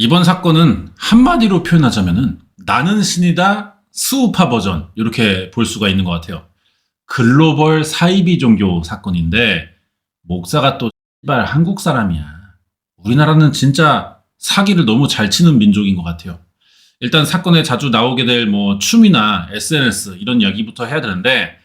이번 사건은 한마디로 표현하자면은 나는 신이다 스우파 버전 이렇게 볼 수가 있는 것 같아요. 글로벌 사이비 종교 사건인데 목사가 또 X발 한국 사람이야. 우리나라는 진짜 사기를 너무 잘 치는 민족인 것 같아요. 일단 사건에 자주 나오게 될 뭐 춤이나 SNS 이런 이야기부터 해야 되는데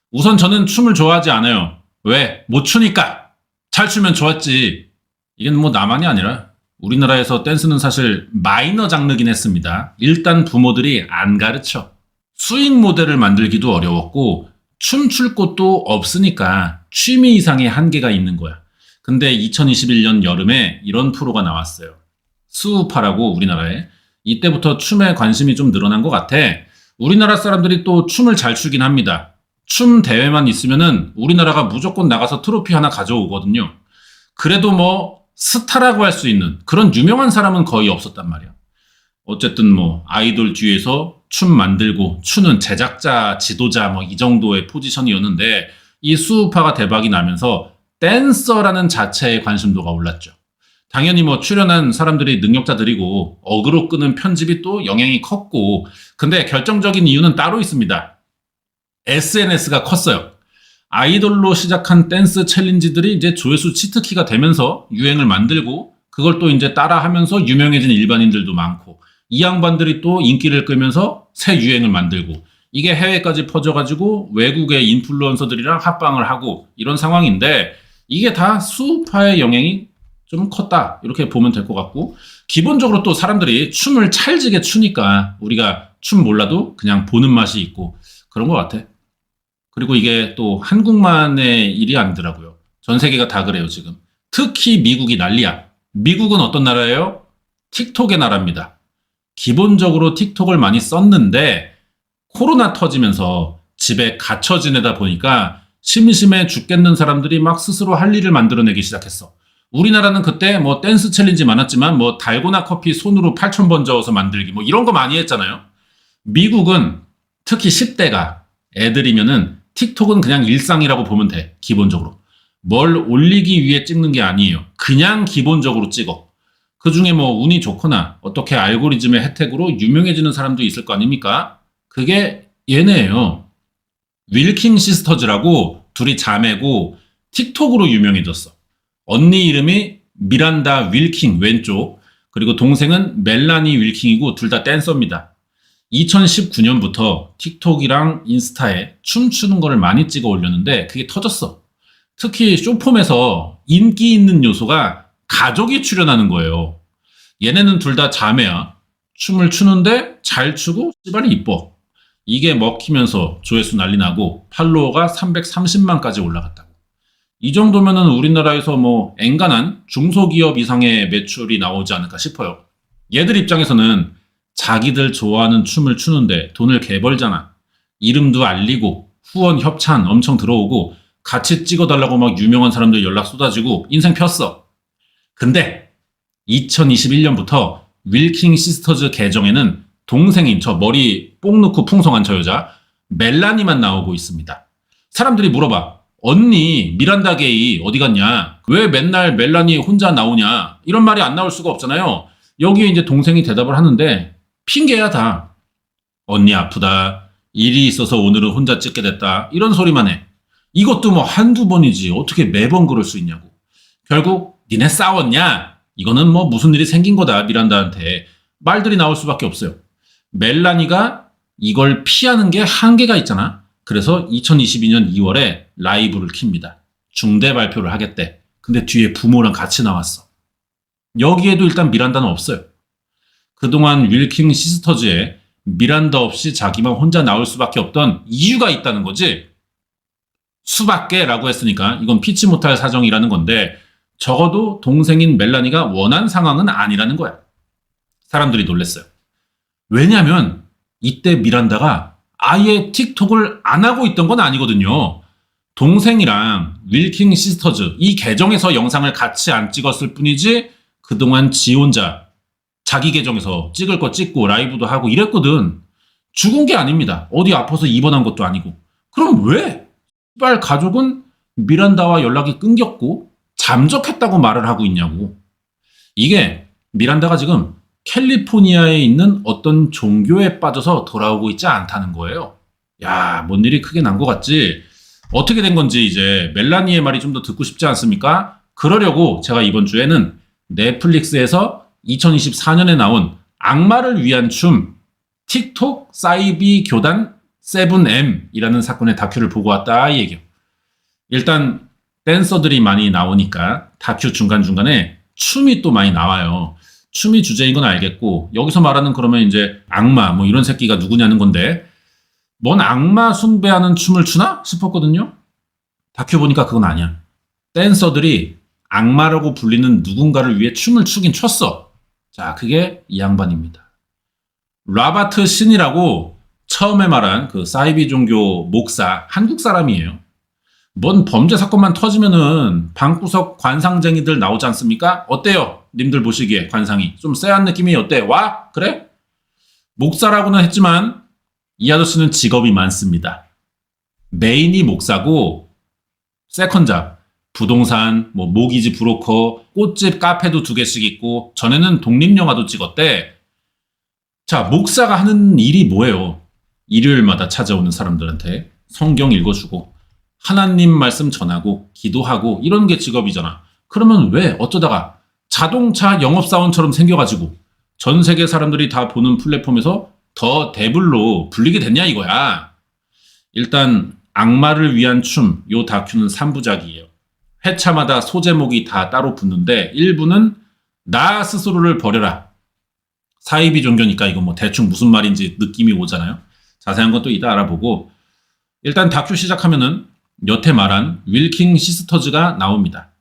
우선 저는 춤을 좋아하지 않아요. 왜? 못 추니까. 잘 추면 좋았지. 이건 뭐 나만이 아니라 우리나라에서 댄스는 사실 마이너 장르긴 했습니다. 일단 부모들이 안 가르쳐. 수익 모델을 만들기도 어려웠고 춤출 곳도 없으니까 취미 이상의 한계가 있는 거야. 근데 2021년 여름에 이런 프로가 나왔어요. 스우파라고 우리나라에. 이때부터 춤에 관심이 좀 늘어난 것 같아. 우리나라 사람들이 또 춤을 잘 추긴 합니다. 춤 대회만 있으면은 우리나라가 무조건 나가서 트로피 하나 가져오거든요. 그래도 뭐 스타라고 할 수 있는 그런 유명한 사람은 거의 없었단 말이야. 어쨌든 뭐 아이돌 뒤에서 춤 만들고 추는 제작자, 지도자 뭐 이 정도의 포지션이었는데 이 수우파가 대박이 나면서 댄서라는 자체의 관심도가 올랐죠. 당연히 뭐 출연한 사람들이 능력자들이고 어그로 끄는 편집이 또 영향이 컸고 근데 결정적인 이유는 따로 있습니다. SNS가 컸어요. 아이돌로 시작한 댄스 챌린지들이 이제 조회수 치트키가 되면서 유행을 만들고 그걸 또 이제 따라하면서 유명해진 일반인들도 많고 이 양반들이 또 인기를 끌면서 새 유행을 만들고 이게 해외까지 퍼져가지고 외국의 인플루언서들이랑 합방을 하고 이런 상황인데 이게 다 수우파의 영향이 좀 컸다 이렇게 보면 될 것 같고 기본적으로 또 사람들이 춤을 찰지게 추니까 우리가 춤 몰라도 그냥 보는 맛이 있고 그런 것 같아. 그리고 이게 또 한국만의 일이 아니더라고요. 전 세계가 다 그래요, 지금. 특히 미국이 난리야. 미국은 어떤 나라예요? 틱톡의 나라입니다. 기본적으로 틱톡을 많이 썼는데 코로나 터지면서 집에 갇혀 지내다 보니까 심심해 죽겠는 사람들이 막 스스로 할 일을 만들어내기 시작했어. 우리나라는 그때 뭐 댄스 챌린지 많았지만 뭐 달고나 커피 손으로 8,000번 저어서 만들기 뭐 이런 거 많이 했잖아요. 미국은 특히 10대가 애들이면은 틱톡은 그냥 일상이라고 보면 돼. 기본적으로. 뭘 올리기 위해 찍는 게 아니에요. 그냥 기본적으로 찍어. 그 중에 뭐 운이 좋거나 어떻게 알고리즘의 혜택으로 유명해지는 사람도 있을 거 아닙니까? 그게 얘네예요. 윌킹 시스터즈라고 둘이 자매고 틱톡으로 유명해졌어. 언니 이름이 미란다 윌킹 왼쪽 그리고 동생은 멜라니 윌킹이고 둘 다 댄서입니다. 2019년부터 틱톡이랑 인스타에 춤추는 거를 많이 찍어 올렸는데 그게 터졌어. 특히 쇼폼에서 인기 있는 요소가 가족이 출연하는 거예요. 얘네는 둘 다 자매야. 춤을 추는데 잘 추고 씨발이 이뻐. 이게 먹히면서 조회수 난리 나고 팔로워가 330만까지 올라갔다고. 이 정도면은 우리나라에서 뭐 엔간한 중소기업 이상의 매출이 나오지 않을까 싶어요. 얘들 입장에서는 자기들 좋아하는 춤을 추는데 돈을 개벌잖아. 이름도 알리고 후원 협찬 엄청 들어오고 같이 찍어달라고 막 유명한 사람들 연락 쏟아지고 인생 폈어. 근데 2021년부터 윌킹 시스터즈 계정에는 동생인 저 머리 뽕 넣고 풍성한 저 여자 멜라니만 나오고 있습니다. 사람들이 물어봐. 언니 미란다 게이 어디 갔냐? 왜 맨날 멜라니 혼자 나오냐? 이런 말이 안 나올 수가 없잖아요. 여기에 이제 동생이 대답을 하는데 핑계야 다. 언니 아프다. 일이 있어서 오늘은 혼자 찍게 됐다. 이런 소리만 해. 이것도 뭐 한두 번이지 어떻게 매번 그럴 수 있냐고. 결국 니네 싸웠냐? 이거는 뭐 무슨 일이 생긴 거다 미란다한테. 말들이 나올 수밖에 없어요. 멜라니가 이걸 피하는 게 한계가 있잖아. 그래서 2022년 2월에 라이브를 킵니다. 중대 발표를 하겠대. 근데 뒤에 부모랑 같이 나왔어. 여기에도 일단 미란다는 없어요. 그동안 윌킹 시스터즈에 미란다 없이 자기만 혼자 나올 수밖에 없던 이유가 있다는 거지. 수밖에 라고 했으니까 이건 피치 못할 사정이라는 건데 적어도 동생인 멜라니가 원한 상황은 아니라는 거야. 사람들이 놀랬어요. 왜냐면 이때 미란다가 아예 틱톡을 안 하고 있던 건 아니거든요. 동생이랑 윌킹 시스터즈 이 계정에서 영상을 같이 안 찍었을 뿐이지 그동안 지 혼자 자기 계정에서 찍을 거 찍고 라이브도 하고 이랬거든. 죽은 게 아닙니다. 어디 아파서 입원한 것도 아니고. 그럼 왜? 빨 가족은 미란다와 연락이 끊겼고 잠적했다고 말을 하고 있냐고. 이게 미란다가 지금 캘리포니아에 있는 어떤 종교에 빠져서 돌아오고 있지 않다는 거예요. 야, 뭔 일이 크게 난 것 같지? 어떻게 된 건지 이제 멜라니의 말이 좀 더 듣고 싶지 않습니까? 그러려고 제가 이번 주에는 넷플릭스에서 2024년에 나온 악마를 위한 춤, 틱톡 사이비 교단 7M이라는 사건의 다큐를 보고 왔다 이 얘기요. 일단 댄서들이 많이 나오니까 다큐 중간중간에 춤이 또 많이 나와요. 춤이 주제인 건 알겠고 여기서 말하는 그러면 이제 악마 뭐 이런 새끼가 누구냐는 건데 뭔 악마 숭배하는 춤을 추나 싶었거든요. 다큐 보니까 그건 아니야. 댄서들이 악마라고 불리는 누군가를 위해 춤을 추긴 췄어. 자, 그게 이 양반입니다. 라바트 신이라고 처음에 말한 그 사이비 종교 목사, 한국 사람이에요. 뭔 범죄 사건만 터지면은 방구석 관상쟁이들 나오지 않습니까? 어때요? 님들 보시기에 관상이 좀 쎄한 느낌이 어때? 와? 그래? 목사라고는 했지만 이 아저씨는 직업이 많습니다. 메인이 목사고 세컨잡, 부동산, 뭐 모기지 브로커, 꽃집 카페도 2개씩 있고 전에는 독립영화도 찍었대. 자, 목사가 하는 일이 뭐예요? 일요일마다 찾아오는 사람들한테 성경 읽어주고 하나님 말씀 전하고 기도하고 이런 게 직업이잖아. 그러면 왜 어쩌다가 자동차 영업사원처럼 생겨가지고 전 세계 사람들이 다 보는 플랫폼에서 더 데블로 불리게 됐냐 이거야. 일단 악마를 위한 춤, 요 다큐는 3부작이에요. 회차마다 소제목이 다 따로 붙는데 1부는 나 스스로를 버려라. 사이비 종교니까 이거 뭐 대충 무슨 말인지 느낌이 오잖아요. 자세한 건 또 이따 알아보고 일단 다큐 시작하면은 여태 말한 윌킹 시스터즈가 나옵니다.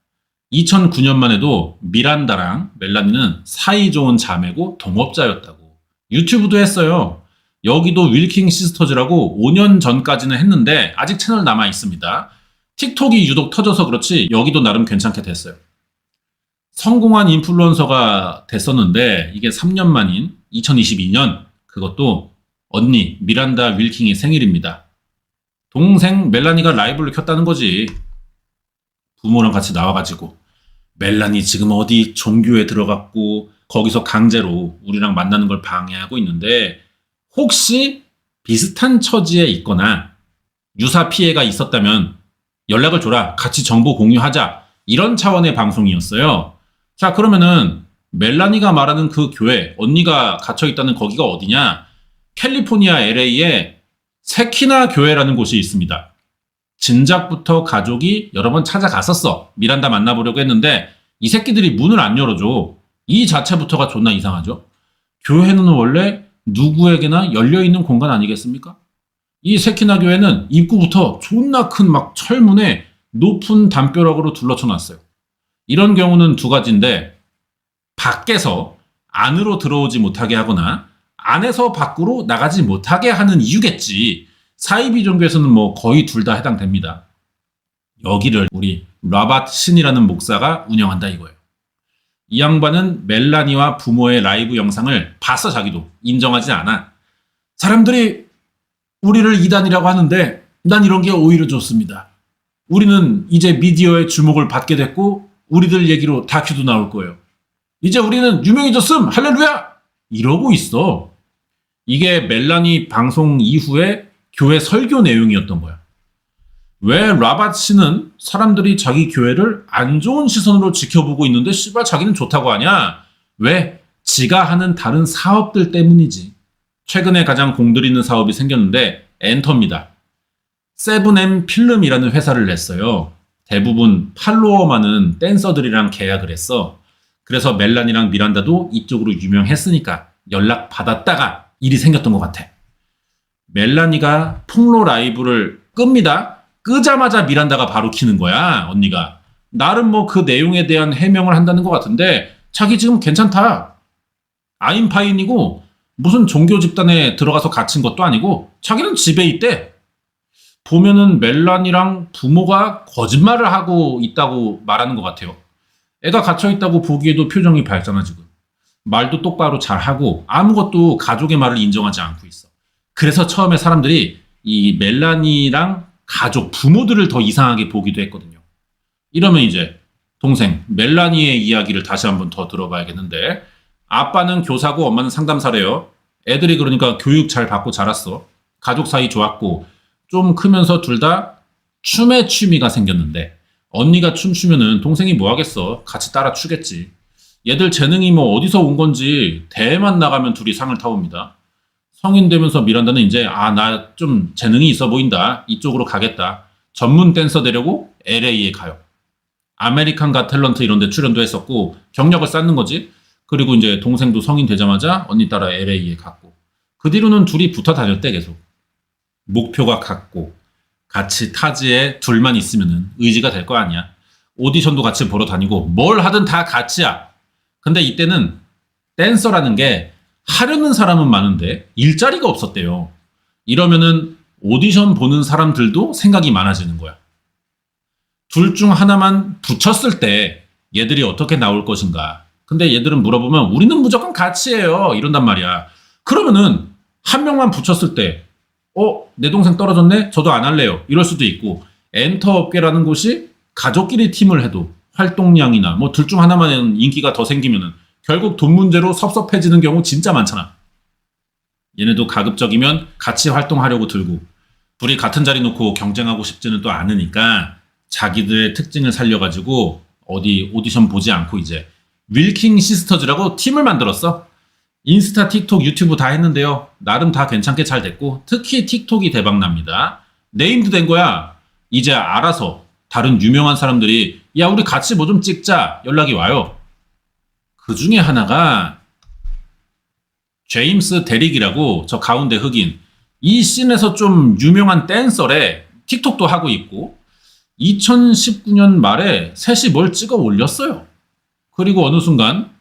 2009년만 해도 미란다랑 멜라니는 사이좋은 자매고 동업자였다고. 유튜브도 했어요. 여기도 윌킹 시스터즈라고 5년 전까지는 했는데 아직 채널 남아 있습니다. 틱톡이 유독 터져서 그렇지 여기도 나름 괜찮게 됐어요. 성공한 인플루언서가 됐었는데 이게 3년 만인 2022년 그것도 언니 미란다 윌킹의 생일입니다. 동생 멜라니가 라이브를 켰다는 거지. 부모랑 같이 나와가지고 멜라니 지금 어디 종교에 들어갔고 거기서 강제로 우리랑 만나는 걸 방해하고 있는데 혹시 비슷한 처지에 있거나 유사 피해가 있었다면 연락을 줘라. 같이 정보 공유하자. 이런 차원의 방송이었어요. 자, 그러면은 멜라니가 말하는 그 교회, 언니가 갇혀있다는 거기가 어디냐? 캘리포니아 LA에 세키나 교회라는 곳이 있습니다. 진작부터 가족이 여러 번 찾아갔었어. 미란다 만나보려고 했는데 이 새끼들이 문을 안 열어줘. 이 자체부터가 존나 이상하죠. 교회는 원래 누구에게나 열려있는 공간 아니겠습니까? 이 세키나 교회는 입구부터 존나 큰 막 철문에 높은 담벼락으로 둘러쳐 놨어요. 이런 경우는 2가지인데 밖에서 안으로 들어오지 못하게 하거나 안에서 밖으로 나가지 못하게 하는 이유겠지. 사이비 종교에서는 뭐 거의 둘 다 해당됩니다. 여기를 우리 라바트 신이라는 목사가 운영한다 이거예요. 이 양반은 멜라니와 부모의 라이브 영상을 봤어. 자기도 인정하지 않아. 사람들이 우리를 이단이라고 하는데 난 이런 게 오히려 좋습니다. 우리는 이제 미디어의 주목을 받게 됐고 우리들 얘기로 다큐도 나올 거예요. 이제 우리는 유명해졌음. 할렐루야. 이러고 있어. 이게 멜라니 방송 이후에 교회 설교 내용이었던 거야. 왜 라바트 씨는 사람들이 자기 교회를 안 좋은 시선으로 지켜보고 있는데 씨발 자기는 좋다고 하냐? 왜? 지가 하는 다른 사업들 때문이지. 최근에 가장 공들이는 사업이 생겼는데 엔터입니다. 7M 필름이라는 회사를 냈어요. 대부분 팔로워 많은 댄서들이랑 계약을 했어. 그래서 멜라니랑 미란다도 이쪽으로 유명했으니까 연락 받았다가 일이 생겼던 것 같아. 멜라니가 폭로 라이브를 끕니다. 끄자마자 미란다가 바로 키는 거야. 언니가. 나름 뭐 그 내용에 대한 해명을 한다는 것 같은데 자기 지금 괜찮다. 아인파인이고 무슨 종교 집단에 들어가서 갇힌 것도 아니고 자기는 집에 있대. 보면은 멜라니랑 부모가 거짓말을 하고 있다고 말하는 것 같아요. 애가 갇혀있다고 보기에도 표정이 밝잖아 지금. 말도 똑바로 잘하고 아무것도 가족의 말을 인정하지 않고 있어. 그래서 처음에 사람들이 이 멜라니랑 가족, 부모들을 더 이상하게 보기도 했거든요. 이러면 이제 동생 멜라니의 이야기를 다시 한번 더 들어봐야겠는데 아빠는 교사고 엄마는 상담사래요. 애들이 그러니까 교육 잘 받고 자랐어. 가족 사이 좋았고 좀 크면서 둘 다 춤의 취미가 생겼는데 언니가 춤추면은 동생이 뭐 하겠어. 같이 따라 추겠지. 얘들 재능이 뭐 어디서 온 건지 대회만 나가면 둘이 상을 타옵니다. 성인 되면서 미란다는 이제 나 좀 재능이 있어 보인다. 이쪽으로 가겠다. 전문 댄서 되려고 LA에 가요. 아메리칸 갓 탤런트 이런 데 출연도 했었고 경력을 쌓는 거지. 그리고 이제 동생도 성인 되자마자 언니 따라 LA에 갔고 그 뒤로는 둘이 붙어 다녔대 계속. 목표가 같고 같이 타지에 둘만 있으면은 의지가 될 거 아니야. 오디션도 같이 보러 다니고 뭘 하든 다 같이야. 근데 이때는 댄서라는 게 하려는 사람은 많은데 일자리가 없었대요. 이러면은 오디션 보는 사람들도 생각이 많아지는 거야. 둘 중 하나만 붙였을 때 얘들이 어떻게 나올 것인가. 근데 얘들은 물어보면 우리는 무조건 같이 해요. 이런단 말이야. 그러면은 한 명만 붙였을 때 내 동생 떨어졌네? 저도 안 할래요. 이럴 수도 있고 엔터 업계라는 곳이 가족끼리 팀을 해도 활동량이나 뭐 둘 중 하나만 인기가 더 생기면은 결국 돈 문제로 섭섭해지는 경우 진짜 많잖아. 얘네도 가급적이면 같이 활동하려고 들고 둘이 같은 자리 놓고 경쟁하고 싶지는 또 않으니까 자기들의 특징을 살려가지고 어디 오디션 보지 않고 이제 윌킹 시스터즈라고 팀을 만들었어. 인스타, 틱톡, 유튜브 다 했는데요. 나름 다 괜찮게 잘 됐고 특히 틱톡이 대박납니다. 네임도 된 거야. 이제 알아서 다른 유명한 사람들이 야 우리 같이 뭐 좀 찍자 연락이 와요. 그 중에 하나가 제임스 데릭이라고 저 가운데 흑인 이 씬에서 좀 유명한 댄서래. 틱톡도 하고 있고 2019년 말에 셋이 뭘 찍어 올렸어요. 그리고 어느 순간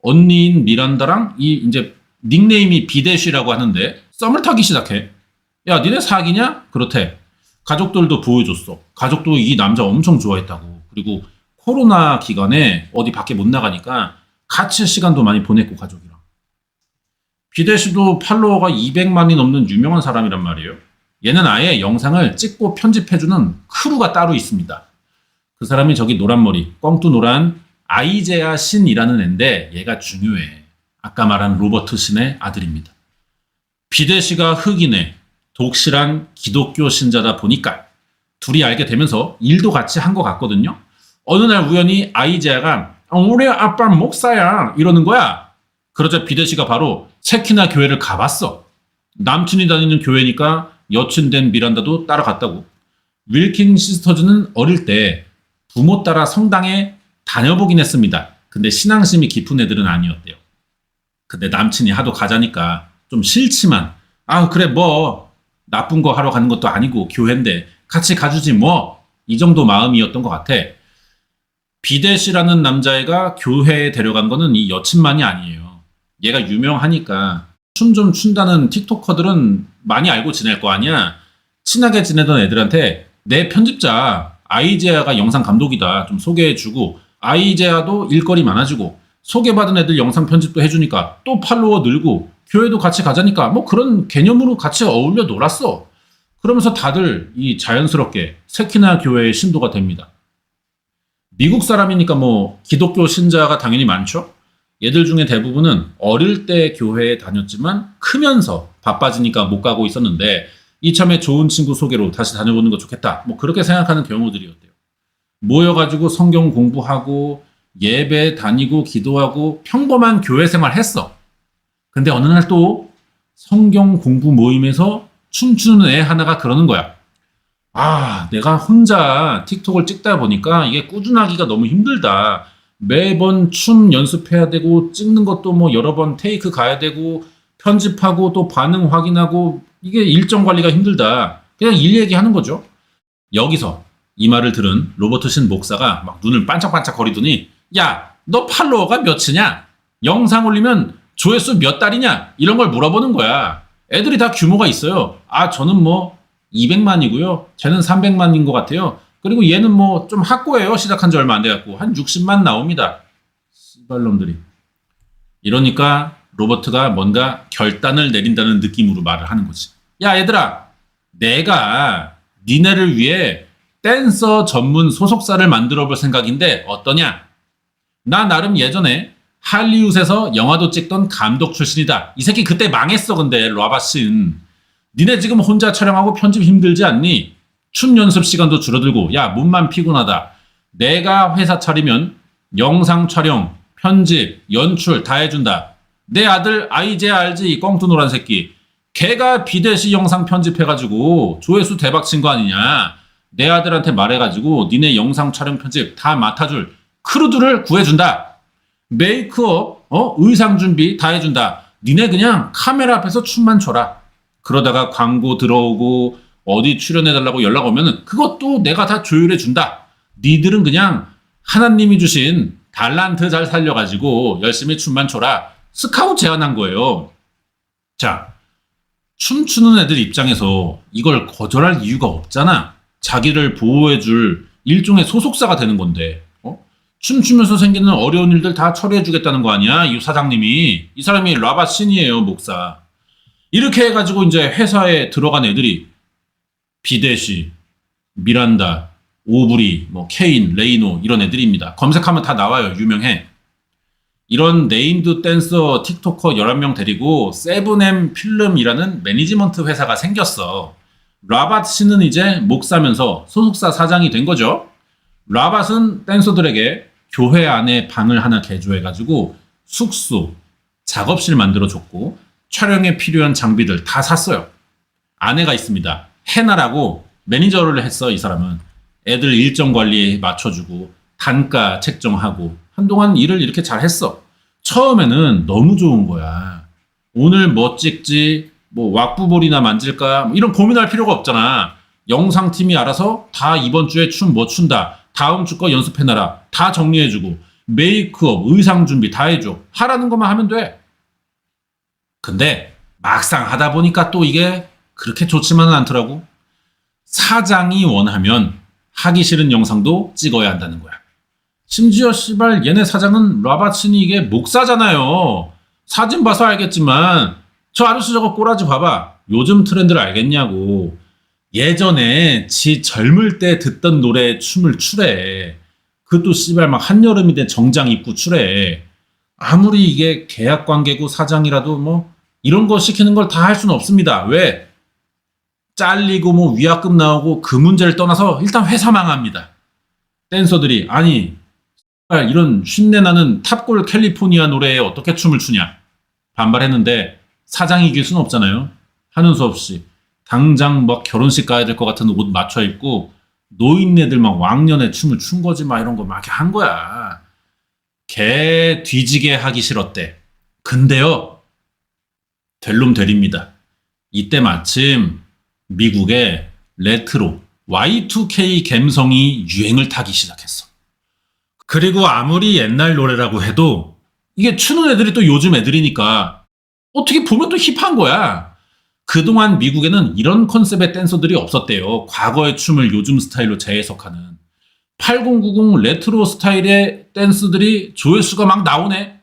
언니인 미란다랑 이 이제 닉네임이 비대쉬라고 하는데 썸을 타기 시작해. 야 니네 사귀냐? 그렇대. 가족들도 보여줬어. 가족도 이 남자 엄청 좋아했다고. 그리고 코로나 기간에 어디 밖에 못 나가니까 같이 시간도 많이 보냈고 가족이랑. 비대쉬도 팔로워가 200만이 넘는 유명한 사람이란 말이에요. 얘는 아예 영상을 찍고 편집해주는 크루가 따로 있습니다. 그 사람이 저기 노란머리 꽁뚜 노란 아이제아 신이라는 애인데 얘가 중요해. 아까 말한 로버트 신의 아들입니다. 비대쉬가 흑인의 독실한 기독교 신자다 보니까 둘이 알게 되면서 일도 같이 한 것 같거든요. 어느 날 우연히 아이제아가 우리 아빠 목사야 이러는 거야. 그러자 비대쉬가 바로 체키나 교회를 가봤어. 남친이 다니는 교회니까 여친 된 미란다도 따라갔다고. 윌킹 시스터즈는 어릴 때 부모 따라 성당에 다녀보긴 했습니다. 근데 신앙심이 깊은 애들은 아니었대요. 근데 남친이 하도 가자니까 좀 싫지만 그래 뭐 나쁜 거 하러 가는 것도 아니고 교회인데 같이 가주지 뭐 이 정도 마음이었던 것 같아. 비대쉬라는 남자애가 교회에 데려간 거는 이 여친만이 아니에요. 얘가 유명하니까 춤 좀 춘다는 틱토커들은 많이 알고 지낼 거 아니야. 친하게 지내던 애들한테 내 편집자 아이제아가 영상 감독이다 좀 소개해주고 아이제아도 일거리 많아지고 소개받은 애들 영상 편집도 해주니까 또 팔로워 늘고 교회도 같이 가자니까 뭐 그런 개념으로 같이 어울려 놀았어. 그러면서 다들 이 자연스럽게 세키나 교회의 신도가 됩니다. 미국 사람이니까 뭐 기독교 신자가 당연히 많죠. 얘들 중에 대부분은 어릴 때 교회에 다녔지만 크면서 바빠지니까 못 가고 있었는데 이참에 좋은 친구 소개로 다시 다녀보는 거 좋겠다. 뭐 그렇게 생각하는 경우들이었대요. 모여가지고 성경 공부하고 예배 다니고 기도하고 평범한 교회 생활 했어. 근데 어느 날 또 성경 공부 모임에서 춤추는 애 하나가 그러는 거야. 내가 혼자 틱톡을 찍다 보니까 이게 꾸준하기가 너무 힘들다. 매번 춤 연습해야 되고 찍는 것도 뭐 여러 번 테이크 가야 되고 편집하고 또 반응 확인하고 이게 일정 관리가 힘들다. 그냥 일 얘기하는 거죠. 여기서 이 말을 들은 로버트 신 목사가 막 눈을 반짝반짝 거리더니 야, 너 팔로워가 몇이냐? 영상 올리면 조회수 몇 달이냐? 이런 걸 물어보는 거야. 애들이 다 규모가 있어요. 저는 뭐 200만이고요. 쟤는 300만인 것 같아요. 그리고 얘는 뭐 좀 학고예요. 시작한 지 얼마 안 돼갖고 한 60만 나옵니다. 씨발놈들이. 이러니까 로버트가 뭔가 결단을 내린다는 느낌으로 말을 하는 거지. 야 얘들아, 내가 니네를 위해 댄서 전문 소속사를 만들어 볼 생각인데 어떠냐? 나 나름 예전에 할리우드에서 영화도 찍던 감독 출신이다. 이 새끼 그때 망했어. 근데 라바신 니네 지금 혼자 촬영하고 편집 힘들지 않니? 춤 연습 시간도 줄어들고 야 몸만 피곤하다. 내가 회사 차리면 영상 촬영, 편집, 연출 다 해준다. 내 아들 아이제 알지? 이 꽁투 노란 새끼. 걔가 비대시 영상 편집해가지고 조회수 대박 친 거 아니냐. 내 아들한테 말해가지고 니네 영상 촬영 편집 다 맡아줄 크루들을 구해준다. 메이크업, 의상 준비 다 해준다. 니네 그냥 카메라 앞에서 춤만 춰라. 그러다가 광고 들어오고 어디 출연해달라고 연락 오면은 그것도 내가 다 조율해준다. 니들은 그냥 하나님이 주신 달란트 잘 살려가지고 열심히 춤만 춰라. 스카우트 제안한 거예요. 자, 춤추는 애들 입장에서 이걸 거절할 이유가 없잖아. 자기를 보호해줄 일종의 소속사가 되는 건데, 춤추면서 생기는 어려운 일들 다 처리해주겠다는 거 아니야? 이 사장님이. 이 사람이 라바신이에요, 목사. 이렇게 해가지고 이제 회사에 들어간 애들이 비데시, 미란다, 오브리, 케인, 레이노 이런 애들입니다. 검색하면 다 나와요. 유명해. 이런 네임드 댄서 틱토커 11명 데리고 세븐엠 필름이라는 매니지먼트 회사가 생겼어. 라밧씨는 이제 목사면서 소속사 사장이 된 거죠. 라밧은 댄서들에게 교회 안에 방을 하나 개조해가지고 숙소, 작업실 만들어줬고 촬영에 필요한 장비들 다 샀어요. 아내가 있습니다. 해나라고 매니저를 했어. 이 사람은 애들 일정 관리에 맞춰주고 단가 책정하고 한동안 일을 이렇게 잘 했어. 처음에는 너무 좋은 거야. 오늘 뭐 찍지, 왁부볼이나 만질까 이런 고민할 필요가 없잖아. 영상팀이 알아서 다 이번 주에 춤 뭐 춘다. 다음 주 거 연습해놔라. 다 정리해주고 메이크업, 의상 준비 다 해줘. 하라는 것만 하면 돼. 근데 막상 하다 보니까 또 이게 그렇게 좋지만은 않더라고. 사장이 원하면 하기 싫은 영상도 찍어야 한다는 거야. 심지어 씨발 얘네 사장은 라바친이 이게 목사잖아요. 사진 봐서 알겠지만 저 아저씨 저거 꼬라지 봐봐. 요즘 트렌드를 알겠냐고. 예전에 지 젊을 때 듣던 노래에 춤을 추래. 그것도 씨발 막 한여름이 된 정장 입고 추래. 아무리 이게 계약 관계고 사장이라도 이런 거 시키는 걸 다 할 수는 없습니다. 왜? 잘리고 위약금 나오고 그 문제를 떠나서 일단 회사 망합니다. 댄서들이 아니 이런 쉰내나는 탑골 캘리포니아 노래에 어떻게 춤을 추냐 반발했는데 사장이 이길 수는 없잖아요. 하는 수 없이 당장 결혼식 가야 될 것 같은 옷 맞춰 입고 노인네들 왕년에 춤을 춘 거지 이런 거 이렇게 한 거야. 개 뒤지게 하기 싫었대. 근데요 될 놈 되립니다. 이때 마침 미국의 레트로 Y2K 감성이 유행을 타기 시작했어. 그리고 아무리 옛날 노래라고 해도 이게 추는 애들이 또 요즘 애들이니까 어떻게 보면 또 힙한 거야. 그동안 미국에는 이런 컨셉의 댄서들이 없었대요. 과거의 춤을 요즘 스타일로 재해석하는 8090 레트로 스타일의 댄스들이 조회수가 막 나오네.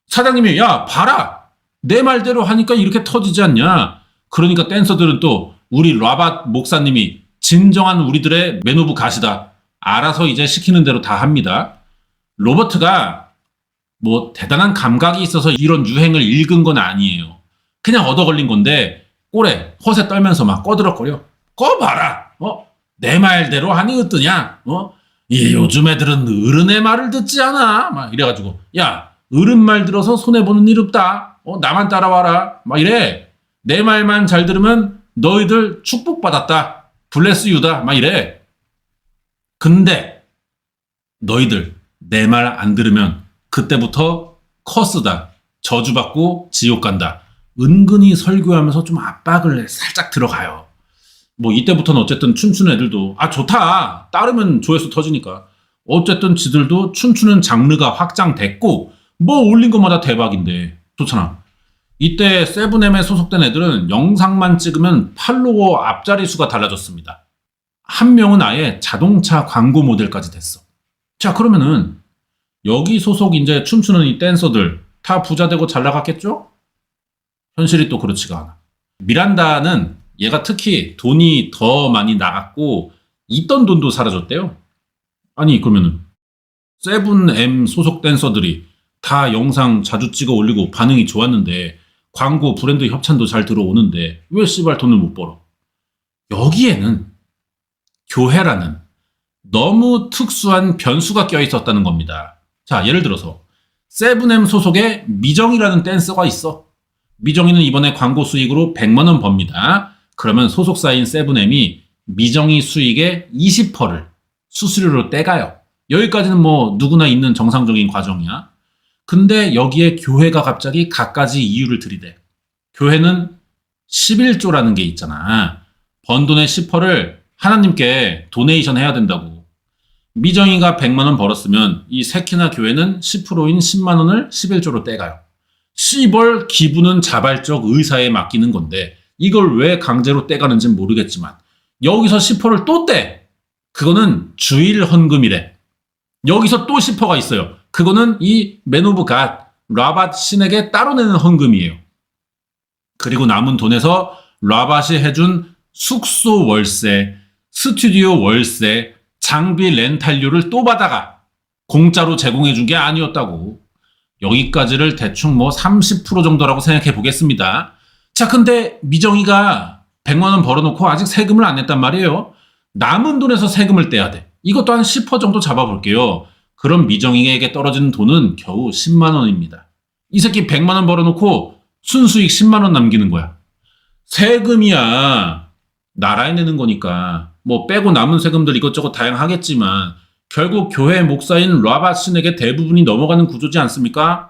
사장님이 야 봐라 내 말대로 하니까 이렇게 터지지 않냐. 그러니까 댄서들은 또 우리 라밧 목사님이 진정한 우리들의 맨 오브 갓이다. 알아서 이제 시키는 대로 다 합니다. 로버트가 대단한 감각이 있어서 이런 유행을 읽은 건 아니에요. 그냥 얻어 걸린 건데 꼴에 허세 떨면서 꺼드럭거려. 꺼봐라. 내 말대로 하니 어떠냐. 이 요즘 애들은 어른의 말을 듣지 않아. 이래가지고 야 어른 말 들어서 손해보는 일 없다. 나만 따라와라. 이래. 내 말만 잘 들으면 너희들 축복받았다. 블레스 유다. 이래. 근데 너희들 내 말 안 들으면 그때부터 커스다. 저주받고 지옥 간다. 은근히 설교하면서 좀 압박을 살짝 들어가요. 이때부터는 어쨌든 춤추는 애들도 좋다. 따르면 조회수 터지니까. 어쨌든 지들도 춤추는 장르가 확장됐고 올린 것마다 대박인데 좋잖아. 이때 세븐엠에 소속된 애들은 영상만 찍으면 팔로워 앞자리 수가 달라졌습니다. 한 명은 아예 자동차 광고 모델까지 됐어. 자 그러면은 여기 소속 이제 춤추는 이 댄서들 다 부자 되고 잘 나갔겠죠? 현실이 또 그렇지가 않아. 미란다는 얘가 특히 돈이 더 많이 나갔고 있던 돈도 사라졌대요. 아니 그러면은 세븐엠 소속 댄서들이 다 영상 자주 찍어 올리고 반응이 좋았는데 광고 브랜드 협찬도 잘 들어오는데 왜 씨발 돈을 못 벌어? 여기에는 교회라는 너무 특수한 변수가 껴 있었다는 겁니다. 자, 예를 들어서 세븐엠 소속의 미정이라는 댄서가 있어. 미정이는 이번에 광고 수익으로 100만 원 법니다. 그러면 소속사인 세븐엠이 미정이 수익의 20%를 수수료로 떼가요. 여기까지는 뭐 누구나 있는 정상적인 과정이야. 근데 여기에 교회가 갑자기 갖가지 이유를 들이대. 교회는 11조라는 게 있잖아. 번 돈의 10%를 하나님께 도네이션 해야 된다고. 미정이가 100만 원 벌었으면 이 세키나 교회는 10%인 10만 원을 11조로 떼가요. 시벌 기부는 자발적 의사에 맡기는 건데 이걸 왜 강제로 떼가는지는 모르겠지만 여기서 10%를 또 떼. 그거는 주일 헌금이래. 여기서 또 10%가 있어요. 그거는 이 맨 오브 갓 라밧 신에게 따로 내는 헌금이에요. 그리고 남은 돈에서 라밧이 해준 숙소 월세, 스튜디오 월세, 장비 렌탈료를 또 받아가. 공짜로 제공해 준 게 아니었다고. 여기까지를 대충 뭐 30% 정도라고 생각해 보겠습니다. 자, 근데 미정이가 100만 원 벌어놓고 아직 세금을 안 냈단 말이에요. 남은 돈에서 세금을 떼야 돼. 이것도 한 10% 정도 잡아볼게요. 그럼 미정이에게 떨어지는 돈은 겨우 10만 원입니다. 이 새끼 100만 원 벌어놓고 순수익 10만 원 남기는 거야. 세금이야. 나라에 내는 거니까 뭐 빼고 남은 세금들 이것저것 다양하겠지만 결국 교회 목사인 라밧 신에게 대부분이 넘어가는 구조지 않습니까?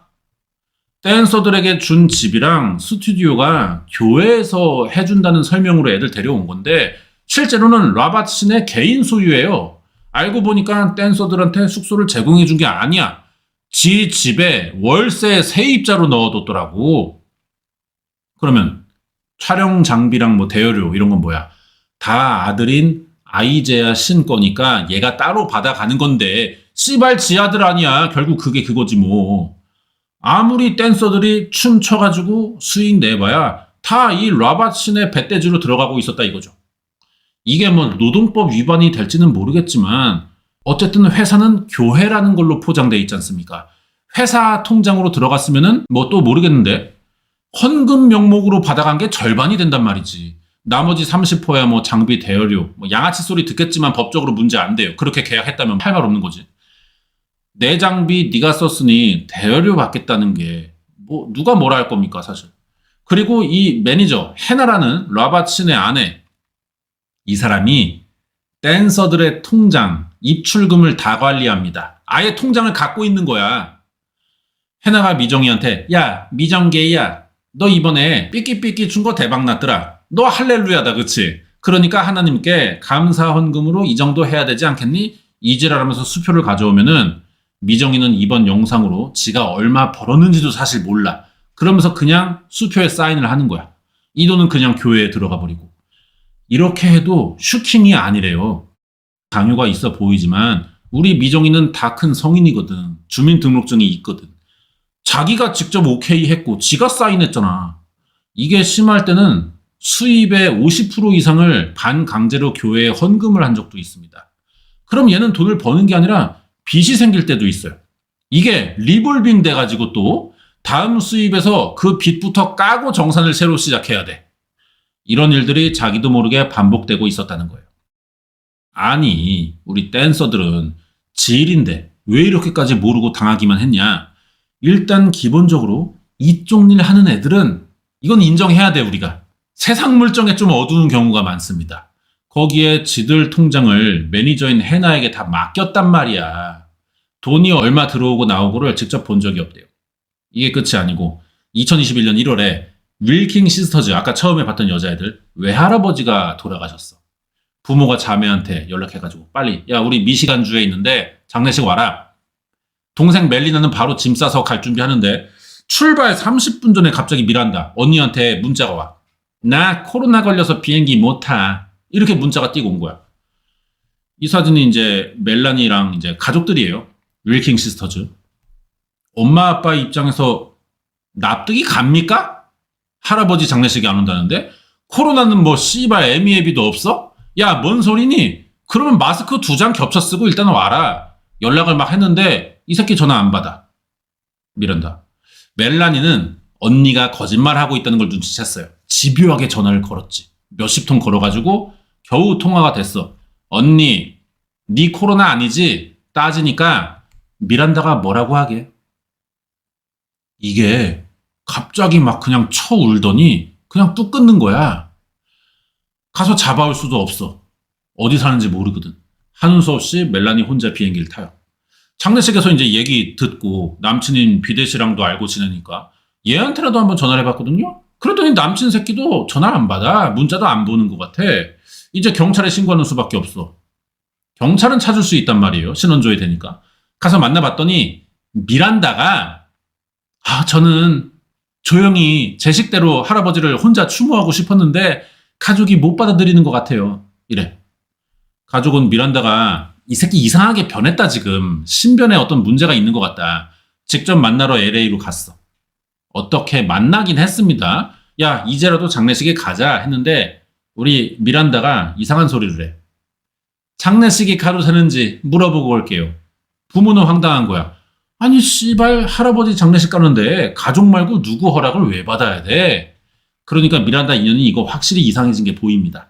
댄서들에게 준 집이랑 스튜디오가 교회에서 해준다는 설명으로 애들 데려온 건데 실제로는 라밧 신의 개인 소유예요. 알고 보니까 댄서들한테 숙소를 제공해 준 게 아니야. 지 집에 월세 세입자로 넣어뒀더라고. 그러면 촬영 장비랑 뭐 대여료 이런 건 뭐야? 다 아들인 아이제야 신 거니까 얘가 따로 받아가는 건데 씨발 지 아들 아니야. 결국 그게 그거지 뭐. 아무리 댄서들이 춤춰가지고 수익 내봐야 다 이 라밧 신의 배떼지로 들어가고 있었다 이거죠. 이게 뭐 노동법 위반이 될지는 모르겠지만 어쨌든 회사는 교회라는 걸로 포장돼 있지 않습니까? 회사 통장으로 들어갔으면은 뭐 또 모르겠는데 헌금 명목으로 받아간 게 절반이 된단 말이지. 나머지 30%야 뭐 장비 대여료, 뭐 양아치 소리 듣겠지만 법적으로 문제 안 돼요. 그렇게 계약했다면 할 말 없는 거지. 내 장비 네가 썼으니 대여료 받겠다는 게 뭐 누가 뭐라 할 겁니까 사실. 그리고 이 매니저 해나라는 라밧 신의 아내, 이 사람이 댄서들의 통장, 입출금을 다 관리합니다. 아예 통장을 갖고 있는 거야. 해나가 미정이한테 야 미정게이야 너 이번에 삐끼삐끼 준 거 대박 났더라. 너 할렐루야다 그치? 그러니까 하나님께 감사 헌금으로 이 정도 해야 되지 않겠니? 이지랄하면서 수표를 가져오면은 미정이는 이번 영상으로 지가 얼마 벌었는지도 사실 몰라. 그러면서 그냥 수표에 사인을 하는 거야. 이 돈은 그냥 교회에 들어가 버리고. 이렇게 해도 슈킹이 아니래요. 강요가 있어 보이지만 우리 미정이는 다 큰 성인이거든. 주민등록증이 있거든. 자기가 직접 오케이 했고 지가 사인했잖아. 이게 심할 때는 수입의 50% 이상을 반강제로 교회에 헌금을 한 적도 있습니다. 그럼 얘는 돈을 버는 게 아니라 빚이 생길 때도 있어요. 이게 리볼빙 돼가지고 또 다음 수입에서 그 빚부터 까고 정산을 새로 시작해야 돼. 이런 일들이 자기도 모르게 반복되고 있었다는 거예요. 아니, 우리 댄서들은 지일인데 왜 이렇게까지 모르고 당하기만 했냐? 일단 기본적으로 이쪽 일 하는 애들은 이건 인정해야 돼 우리가. 세상 물정에 좀 어두운 경우가 많습니다. 거기에 지들 통장을 매니저인 해나에게 다 맡겼단 말이야. 돈이 얼마 들어오고 나오고를 직접 본 적이 없대요. 이게 끝이 아니고 2021년 1월에 윌킹 시스터즈, 아까 처음에 봤던 여자애들 외할아버지가 돌아가셨어. 부모가 자매한테 연락해가지고 빨리 야 우리 미시간주에 있는데 장례식 와라. 동생 멜리나는 바로 짐 싸서 갈 준비하는데 출발 30분 전에 갑자기 미란다. 언니한테 문자가 와. 나 코로나 걸려서 비행기 못 타. 이렇게 문자가 띄고 온 거야. 이 사진이 이제 멜라니랑 이제 가족들이에요. 윌킹 시스터즈. 엄마 아빠 입장에서 납득이 갑니까? 할아버지 장례식이 안 온다는데? 코로나는 뭐 씨발 애미애비도 없어? 야, 뭔 소리니? 그러면 마스크 2장 겹쳐 쓰고 일단 와라. 연락을 막 했는데 이 새끼 전화 안 받아. 미란다. 멜라니는 언니가 거짓말하고 있다는 걸 눈치챘어요. 집요하게 전화를 걸었지. 몇십 통 걸어가지고 겨우 통화가 됐어. 언니, 네 코로나 아니지? 따지니까 미란다가 뭐라고 하게? 이게 갑자기 막 그냥 쳐 울더니 그냥 뚝 끊는 거야. 가서 잡아올 수도 없어. 어디 사는지 모르거든. 하는 수 없이 멜라니 혼자 비행기를 타요. 장례식에서 이제 얘기 듣고 남친인 비대 씨랑도 알고 지내니까 얘한테라도 한번 전화를 해봤거든요. 그랬더니 남친 새끼도 전화를 안 받아. 문자도 안 보는 것 같아. 이제 경찰에 신고하는 수밖에 없어. 경찰은 찾을 수 있단 말이에요. 신원조회 되니까. 가서 만나봤더니 미란다가 저는 조용히 제 식대로 할아버지를 혼자 추모하고 싶었는데 가족이 못 받아들이는 것 같아요. 이래. 가족은 미란다가 이 새끼 이상하게 변했다 지금. 신변에 어떤 문제가 있는 것 같다. 직접 만나러 LA로 갔어. 어떻게 만나긴 했습니다. 야, 이제라도 장례식에 가자 했는데 우리 미란다가 이상한 소리를 해. 장례식이 가도 되는지 물어보고 올게요. 부모는 황당한 거야. 아니 씨발 할아버지 장례식 가는데 가족 말고 누구 허락을 왜 받아야 돼? 그러니까 미란다 인연이 이거 확실히 이상해진 게 보입니다.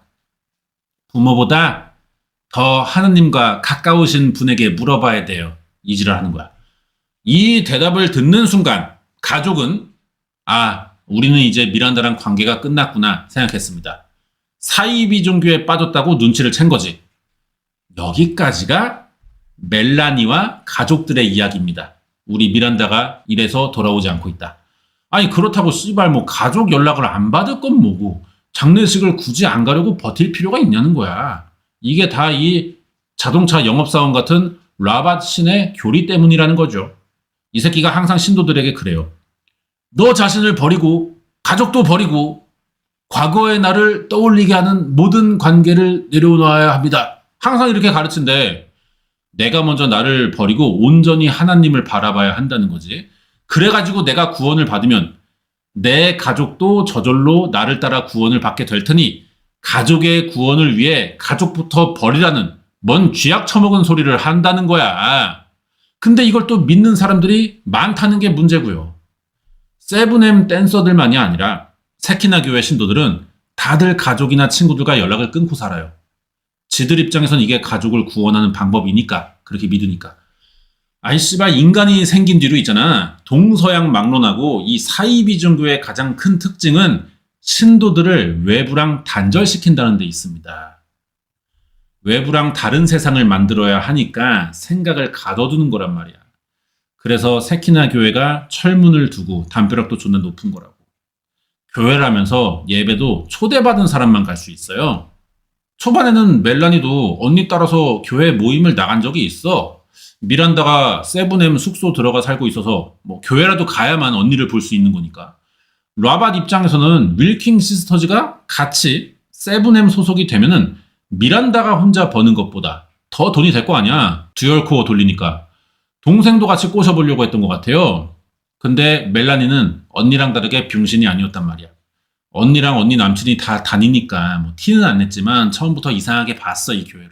부모보다 더 하느님과 가까우신 분에게 물어봐야 돼요. 이지랄 하는 거야. 이 대답을 듣는 순간 가족은 우리는 이제 미란다랑 관계가 끝났구나 생각했습니다. 사이비 종교에 빠졌다고 눈치를 챈 거지. 여기까지가 멜라니와 가족들의 이야기입니다. 우리 미란다가 이래서 돌아오지 않고 있다. 아니 그렇다고 씨발 뭐 가족 연락을 안 받을 건 뭐고 장례식을 굳이 안 가려고 버틸 필요가 있냐는 거야. 이게 다 이 자동차 영업사원 같은 라밧 신의 교리 때문이라는 거죠. 이 새끼가 항상 신도들에게 그래요. 너 자신을 버리고 가족도 버리고 과거의 나를 떠올리게 하는 모든 관계를 내려놓아야 합니다. 항상 이렇게 가르친데 내가 먼저 나를 버리고 온전히 하나님을 바라봐야 한다는 거지. 그래가지고 내가 구원을 받으면 내 가족도 저절로 나를 따라 구원을 받게 될 테니 가족의 구원을 위해 가족부터 버리라는 뭔 쥐약 처먹은 소리를 한다는 거야. 근데 이걸 또 믿는 사람들이 많다는 게 문제고요. 세븐엠 댄서들만이 아니라 세키나 교회 신도들은 다들 가족이나 친구들과 연락을 끊고 살아요. 지들 입장에선 이게 가족을 구원하는 방법이니까 그렇게 믿으니까. 아이 씨발 인간이 생긴 뒤로 있잖아. 동서양 막론하고 이 사이비 종교의 가장 큰 특징은 신도들을 외부랑 단절시킨다는 데 있습니다. 외부랑 다른 세상을 만들어야 하니까 생각을 가둬두는 거란 말이야. 그래서 세키나 교회가 철문을 두고 담벼락도 존나 높은 거라고. 교회라면서 예배도 초대받은 사람만 갈 수 있어요. 초반에는 멜라니도 언니 따라서 교회 모임을 나간 적이 있어. 미란다가 세븐엠 숙소 들어가 살고 있어서 뭐 교회라도 가야만 언니를 볼 수 있는 거니까. 라밧 입장에서는 윌킹 시스터즈가 같이 세븐엠 소속이 되면은 미란다가 혼자 버는 것보다 더 돈이 될 거 아니야. 듀얼코어 돌리니까. 동생도 같이 꼬셔보려고 했던 것 같아요. 근데 멜라니는 언니랑 다르게 병신이 아니었단 말이야. 언니랑 언니 남친이 다 다니니까 뭐 티는 안 냈지만 처음부터 이상하게 봤어 이 교회를.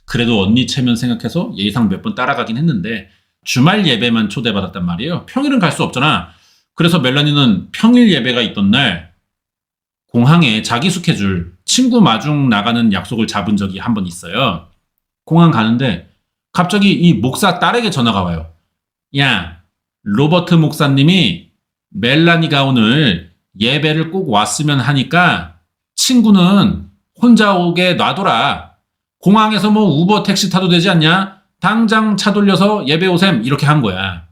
그래도 언니 체면 생각해서 예의상 몇 번 따라가긴 했는데 주말 예배만 초대받았단 말이에요. 평일은 갈 수 없잖아. 그래서 멜라니는 평일 예배가 있던 날 공항에 자기 스케줄 친구 마중 나가는 약속을 잡은 적이 한 번 있어요. 공항 가는데 갑자기 이 목사 딸에게 전화가 와요. 야, 로버트 목사님이 멜라니가 오늘 예배를 꼭 왔으면 하니까 친구는 혼자 오게 놔둬라. 공항에서 뭐 우버 택시 타도 되지 않냐? 당장 차 돌려서 예배 오셈. 이렇게 한 거야.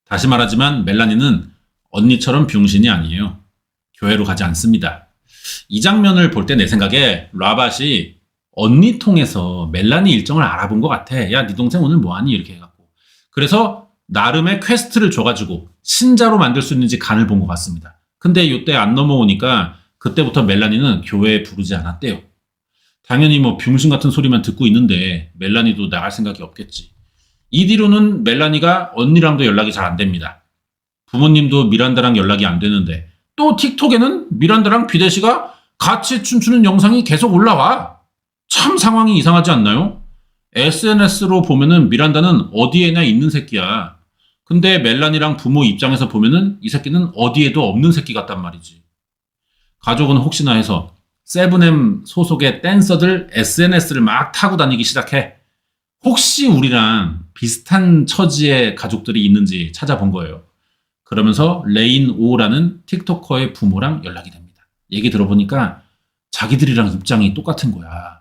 다시 말하지만 멜라니는 언니처럼 병신이 아니에요. 교회로 가지 않습니다. 이 장면을 볼 때 내 생각에 라밧이 언니 통해서 멜라니 일정을 알아본 것 같아. 야, 네 동생 오늘 뭐하니? 이렇게 해갖고. 그래서 나름의 퀘스트를 줘가지고 신자로 만들 수 있는지 간을 본 것 같습니다. 근데 이때 안 넘어오니까 그때부터 멜라니는 교회에 부르지 않았대요. 당연히 뭐 병신 같은 소리만 듣고 있는데 멜라니도 나갈 생각이 없겠지. 이 뒤로는 멜라니가 언니랑도 연락이 잘 안 됩니다. 부모님도 미란다랑 연락이 안 되는데 또 틱톡에는 미란다랑 비데시가 같이 춤추는 영상이 계속 올라와. 참 상황이 이상하지 않나요? SNS로 보면은 미란다는 어디에나 있는 새끼야. 근데 멜란이랑 부모 입장에서 보면은 이 새끼는 어디에도 없는 새끼 같단 말이지. 가족은 혹시나 해서 세븐엠 소속의 댄서들 SNS를 막 타고 다니기 시작해. 혹시 우리랑 비슷한 처지의 가족들이 있는지 찾아본 거예요. 그러면서 레인 오라는 틱토커의 부모랑 연락이 됩니다. 얘기 들어보니까 자기들이랑 입장이 똑같은 거야.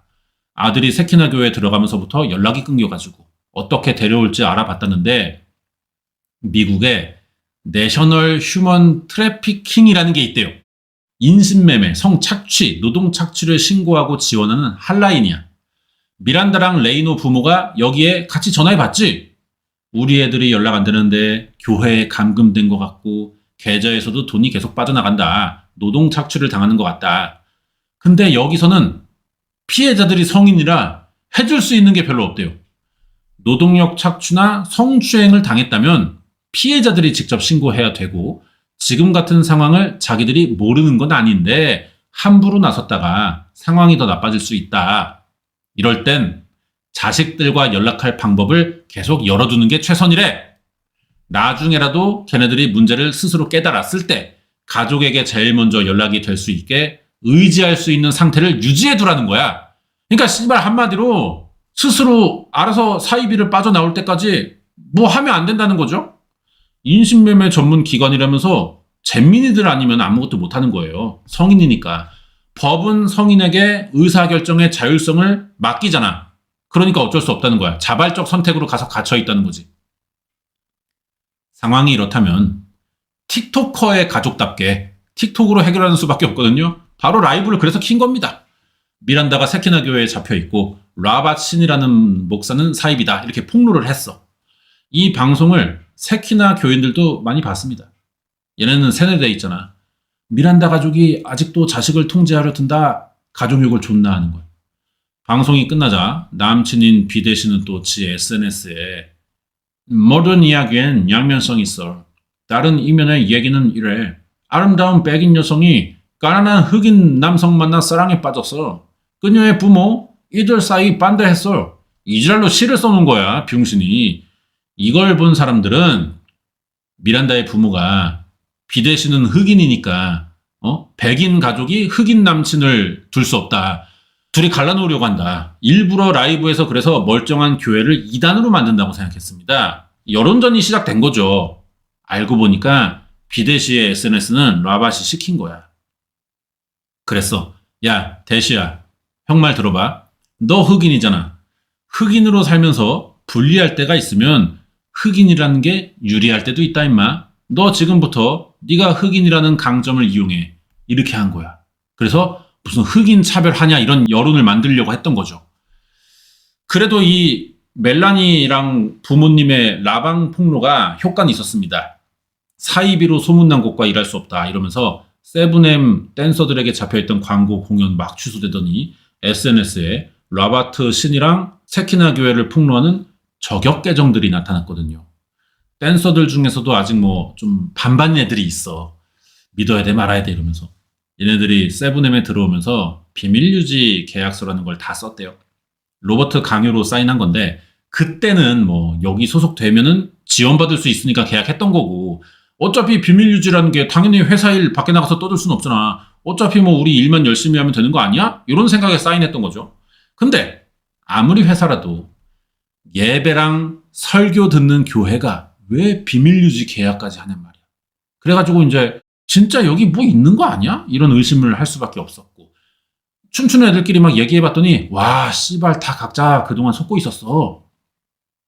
아들이 세키나 교회에 들어가면서부터 연락이 끊겨가지고 어떻게 데려올지 알아봤다는데 미국에 내셔널 휴먼 트래피킹이라는 게 있대요. 인신매매, 성착취, 노동착취를 신고하고 지원하는 핫라인이야. 미란다랑 레이노 부모가 여기에 같이 전화해봤지? 우리 애들이 연락 안 되는데 교회에 감금된 것 같고 계좌에서도 돈이 계속 빠져나간다. 노동착취를 당하는 것 같다. 근데 여기서는 피해자들이 성인이라 해줄 수 있는 게 별로 없대요. 노동력 착취나 성추행을 당했다면 피해자들이 직접 신고해야 되고 지금 같은 상황을 자기들이 모르는 건 아닌데 함부로 나섰다가 상황이 더 나빠질 수 있다. 이럴 땐 자식들과 연락할 방법을 계속 열어두는 게 최선이래. 나중에라도 걔네들이 문제를 스스로 깨달았을 때 가족에게 제일 먼저 연락이 될 수 있게 의지할 수 있는 상태를 유지해두라는 거야. 그러니까 씨발 한마디로 스스로 알아서 사이비를 빠져나올 때까지 뭐 하면 안 된다는 거죠. 인신매매 전문 기관이라면서 잼민이들 아니면 아무것도 못하는 거예요. 성인이니까. 법은 성인에게 의사결정의 자율성을 맡기잖아. 그러니까 어쩔 수 없다는 거야. 자발적 선택으로 가서 갇혀 있다는 거지. 상황이 이렇다면 틱토커의 가족답게 틱톡으로 해결하는 수밖에 없거든요. 바로 라이브를 그래서 킨 겁니다. 미란다가 세키나 교회에 잡혀있고 라밧 신이라는 목사는 사입이다. 이렇게 폭로를 했어. 이 방송을 세키나 교인들도 많이 봤습니다. 얘네는 세뇌돼 있잖아. 미란다 가족이 아직도 자식을 통제하려 든다. 가족욕을 존나 하는 거야. 방송이 끝나자 남친인 비대시는 또 지 SNS에 모든 이야기엔 양면성이 있어. 다른 이면의 얘기는 이래. 아름다운 백인 여성이 가난한 흑인 남성 만나 사랑에 빠졌어. 그녀의 부모 이들 사이 반대했어. 이지랄로 시를 써놓은 거야. 병신이. 이걸 본 사람들은 미란다의 부모가 비대시는 흑인이니까 백인 가족이 흑인 남친을 둘 수 없다. 둘이 갈라놓으려고 한다. 일부러 라이브에서 그래서 멀쩡한 교회를 이단으로 만든다고 생각했습니다. 여론전이 시작된 거죠. 알고 보니까 비대시의 SNS는 라밧이 시킨 거야. 그랬어. 야, 대시야. 형 말 들어봐. 너 흑인이잖아. 흑인으로 살면서 불리할 때가 있으면 흑인이라는 게 유리할 때도 있다 임마. 너 지금부터 네가 흑인이라는 강점을 이용해. 이렇게 한 거야. 그래서 무슨 흑인 차별하냐 이런 여론을 만들려고 했던 거죠. 그래도 이 멜라니랑 부모님의 라방 폭로가 효과는 있었습니다. 사이비로 소문난 곳과 일할 수 없다 이러면서 세븐엠 댄서들에게 잡혀있던 광고 공연 막 취소되더니 SNS에 라바트 신이랑 세키나 교회를 폭로하는 저격 계정들이 나타났거든요. 댄서들 중에서도 아직 뭐 좀 반반인 애들이 있어. 믿어야 돼 말아야 돼 이러면서. 얘네들이 세븐엠에 들어오면서 비밀유지 계약서라는 걸 다 썼대요. 로버트 강요로 사인한 건데 그때는 뭐 여기 소속되면은 지원받을 수 있으니까 계약했던 거고 어차피 비밀유지라는 게 당연히 회사 일 밖에 나가서 떠들 수는 없잖아. 어차피 뭐 우리 일만 열심히 하면 되는 거 아니야? 이런 생각에 사인했던 거죠. 근데 아무리 회사라도 예배랑 설교 듣는 교회가 왜 비밀유지 계약까지 하냔 말이야. 그래가지고 이제 진짜 여기 뭐 있는 거 아니야? 이런 의심을 할 수밖에 없었고 춤추는 애들끼리 막 얘기해봤더니 와 씨발 다 각자 그동안 속고 있었어.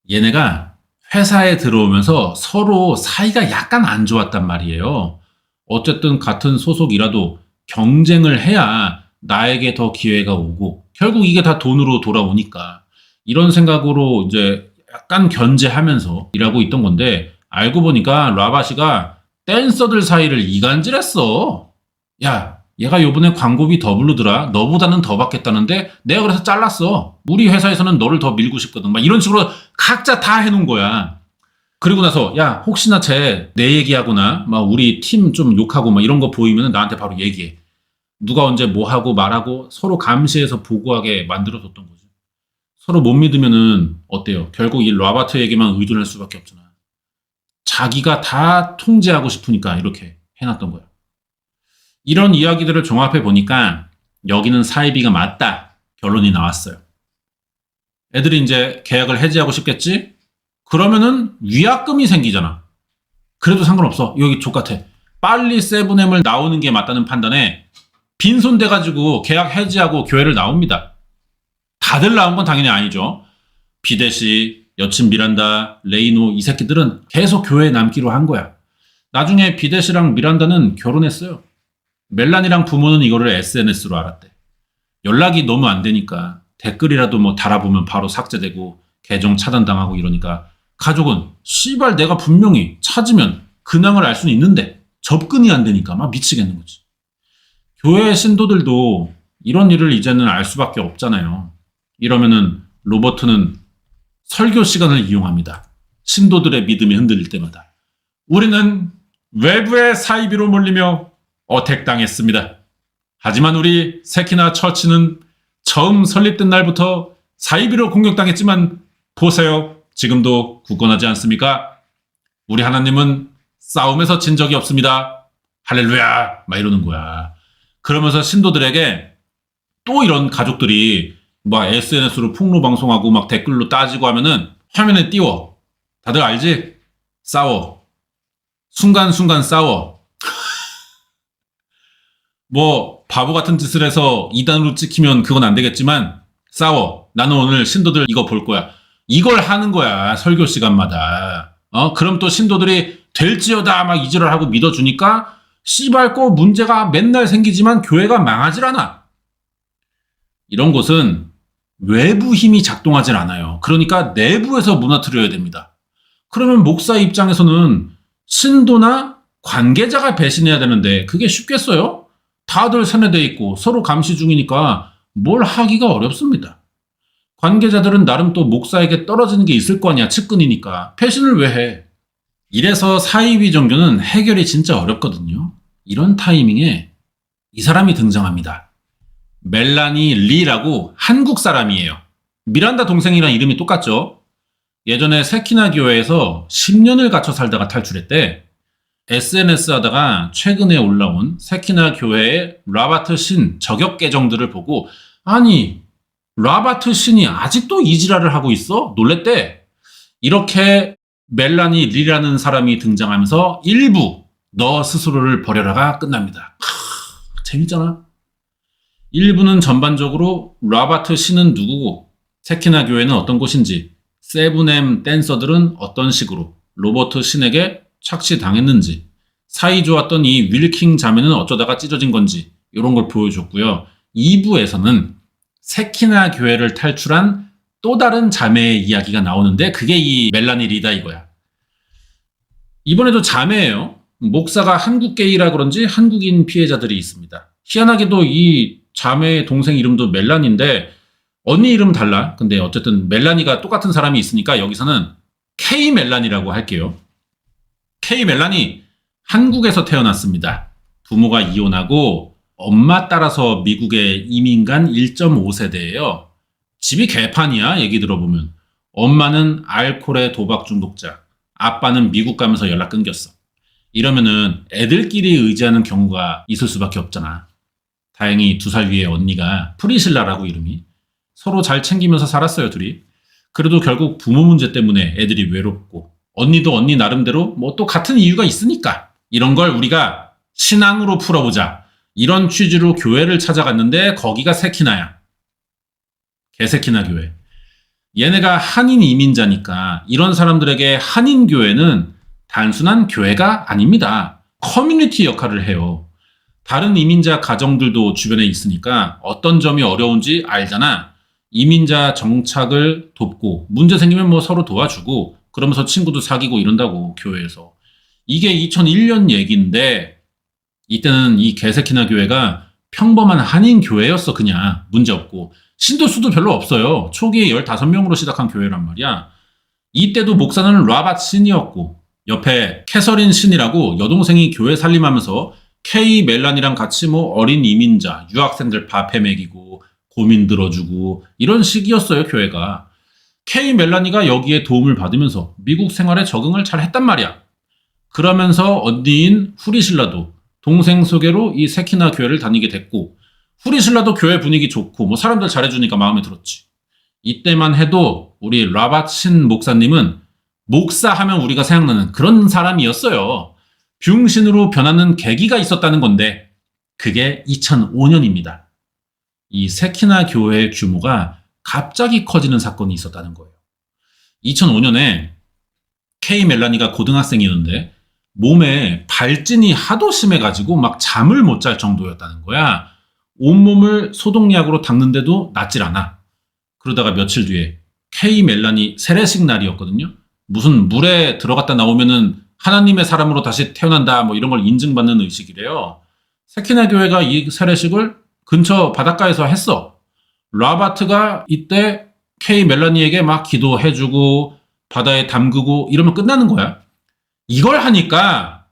얘네가 회사에 들어오면서 서로 사이가 약간 안 좋았단 말이에요. 어쨌든 같은 소속이라도 경쟁을 해야 나에게 더 기회가 오고 결국 이게 다 돈으로 돌아오니까 이런 생각으로 이제 약간 견제하면서 일하고 있던 건데 알고 보니까 라바시가 댄서들 사이를 이간질했어. 야, 얘가 요번에 광고비 더 부르더라. 너보다는 더 받겠다는데 내가 그래서 잘랐어. 우리 회사에서는 너를 더 밀고 싶거든. 막 이런 식으로 각자 다 해놓은 거야. 그리고 나서 야 혹시나 쟤 내 얘기하거나 막 우리 팀 좀 욕하고 막 이런 거 보이면 나한테 바로 얘기해. 누가 언제 뭐 하고 말하고 서로 감시해서 보고하게 만들어뒀던 거지. 서로 못 믿으면은 어때요? 결국 이 라바트에게만 의존할 수밖에 없잖아. 자기가 다 통제하고 싶으니까 이렇게 해놨던 거예요. 이런 이야기들을 종합해 보니까 여기는 사이비가 맞다. 결론이 나왔어요. 애들이 이제 계약을 해지하고 싶겠지? 그러면은 위약금이 생기잖아. 그래도 상관없어. 여기 족같아. 빨리 세븐엠을 나오는 게 맞다는 판단에 빈손 돼가지고 계약 해지하고 교회를 나옵니다. 다들 나온 건 당연히 아니죠. 비데시, 여친 미란다, 레이노 이 새끼들은 계속 교회에 남기로 한 거야. 나중에 비데시랑 미란다는 결혼했어요. 멜란이랑 부모는 이거를 SNS로 알았대. 연락이 너무 안 되니까 댓글이라도 뭐 달아보면 바로 삭제되고 계정 차단당하고 이러니까 가족은 씨발 내가 분명히 찾으면 근황을 알 수는 있는데 접근이 안 되니까 막 미치겠는 거지. 교회 신도들도 이런 일을 이제는 알 수밖에 없잖아요. 이러면은 로버트는 설교 시간을 이용합니다. 신도들의 믿음이 흔들릴 때마다. 우리는 외부의 사이비로 몰리며 어택당했습니다. 하지만 우리 세키나 처치는 처음 설립된 날부터 사이비로 공격당했지만 보세요. 지금도 굳건하지 않습니까? 우리 하나님은 싸움에서 진 적이 없습니다. 할렐루야! 막 이러는 거야. 그러면서 신도들에게 또 이런 가족들이 막 SNS로 폭로 방송하고 막 댓글로 따지고 하면은 화면에 띄워. 다들 알지? 싸워. 순간순간 싸워. 뭐 바보 같은 짓을 해서 2단으로 찍히면 그건 안 되겠지만 싸워. 나는 오늘 신도들 이거 볼 거야. 이걸 하는 거야. 설교 시간마다. 그럼 또 신도들이 될지어다 막 이지랄하고 믿어주니까 씨발 거 문제가 맨날 생기지만 교회가 망하질 않아. 이런 곳은 외부 힘이 작동하질 않아요. 그러니까 내부에서 무너뜨려야 됩니다. 그러면 목사 입장에서는 신도나 관계자가 배신해야 되는데 그게 쉽겠어요? 다들 세뇌돼 있고 서로 감시 중이니까 뭘 하기가 어렵습니다. 관계자들은 나름 또 목사에게 떨어지는 게 있을 거 아니야. 측근이니까. 배신을 왜 해? 이래서 사이비 종교는 해결이 진짜 어렵거든요. 이런 타이밍에 이 사람이 등장합니다. 멜라니 리라고 한국 사람이에요. 미란다 동생이랑 이름이 똑같죠? 예전에 세키나 교회에서 10년을 갇혀 살다가 탈출했대. SNS 하다가 최근에 올라온 세키나 교회의 라바트 신 저격 계정들을 보고 아니 라바트 신이 아직도 이지랄을 하고 있어? 놀랬대. 이렇게 멜라니 리라는 사람이 등장하면서 1부 너 스스로를 버려라가 끝납니다. 재밌잖아. 1부는 전반적으로 라바트 신은 누구고 세키나 교회는 어떤 곳인지 세븐엠 댄서들은 어떤 식으로 로버트 신에게 착취당했는지 사이 좋았던 이 윌킹 자매는 어쩌다가 찢어진 건지 이런 걸 보여줬고요. 2부에서는 세키나 교회를 탈출한 또 다른 자매의 이야기가 나오는데 그게 이 멜라니 리다 이거야. 이번에도 자매예요. 목사가 한국계이라 그런지 한국인 피해자들이 있습니다. 희한하게도 이 자매의 동생 이름도 멜라니인데 언니 이름 달라. 근데 어쨌든 멜라니가 똑같은 사람이 있으니까 여기서는 K 멜라니라고 할게요. K 멜라니 한국에서 태어났습니다. 부모가 이혼하고 엄마 따라서 미국에 이민 간 1.5세대예요. 집이 개판이야 얘기 들어보면. 엄마는 알코올의 도박 중독자. 아빠는 미국 가면서 연락 끊겼어. 이러면은 애들끼리 의지하는 경우가 있을 수밖에 없잖아. 다행히 2살 위에 언니가 프리실라라고 이름이. 서로 잘 챙기면서 살았어요 둘이. 그래도 결국 부모 문제 때문에 애들이 외롭고 언니도 언니 나름대로 뭐 또 같은 이유가 있으니까 이런 걸 우리가 신앙으로 풀어보자. 이런 취지로 교회를 찾아갔는데 거기가 세키나야. 개세키나 교회. 얘네가 한인 이민자니까 이런 사람들에게 한인 교회는 단순한 교회가 아닙니다. 커뮤니티 역할을 해요. 다른 이민자 가정들도 주변에 있으니까 어떤 점이 어려운지 알잖아. 이민자 정착을 돕고 문제 생기면 뭐 서로 도와주고 그러면서 친구도 사귀고 이런다고 교회에서. 이게 2001년 얘기인데 이때는 이 개세키나 교회가 평범한 한인 교회였어. 그냥 문제없고 신도 수도 별로 없어요. 초기에 15명으로 시작한 교회란 말이야. 이때도 목사는 라밧 신이었고 옆에 캐서린 신이라고 여동생이 교회 살림하면서 K 멜란이랑 같이 뭐 어린 이민자, 유학생들 밥해 먹이고 고민 들어주고 이런 식이었어요 교회가. K 멜라니가 여기에 도움을 받으면서 미국 생활에 적응을 잘 했단 말이야. 그러면서 언니인 후리실라도 동생 소개로 이 세키나 교회를 다니게 됐고, 후리실라도 교회 분위기 좋고 뭐 사람들 잘해주니까 마음에 들었지. 이때만 해도 우리 라밧 신 목사님은 목사하면 우리가 생각나는 그런 사람이었어요. 병신으로 변하는 계기가 있었다는 건데 그게 2005년입니다. 이 세키나 교회의 규모가 갑자기 커지는 사건이 있었다는 거예요. 2005년에 K 멜라니가 고등학생이었는데 몸에 발진이 하도 심해가지고 막 잠을 못 잘 정도였다는 거야. 온몸을 소독약으로 닦는데도 낫질 않아. 그러다가 며칠 뒤에 K 멜라니 세례식 날이었거든요. 무슨 물에 들어갔다 나오면은 하나님의 사람으로 다시 태어난다 뭐 이런 걸 인증받는 의식이래요. 세키나 교회가 이 세례식을 근처 바닷가에서 했어. 라바트가 이때 K 멜라니에게 막 기도해주고 바다에 담그고 이러면 끝나는 거야. 이걸 하니까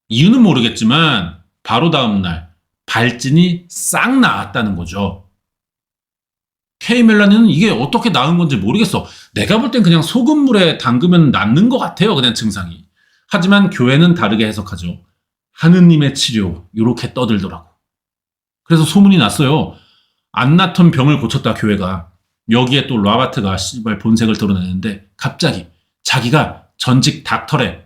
이유는 모르겠지만 바로 다음 날 발진이 싹 나았다는 거죠. K 멜라니는 이게 어떻게 나은 건지 모르겠어. 내가 볼 땐 그냥 소금물에 담그면 낫는 것 같아요. 그냥 증상이. 하지만 교회는 다르게 해석하죠. 하느님의 치료 이렇게 떠들더라고. 그래서 소문이 났어요. 안 낫던 병을 고쳤다 교회가. 여기에 또 라바트가 씨발 본색을 드러내는데 갑자기 자기가 전직 닥터래.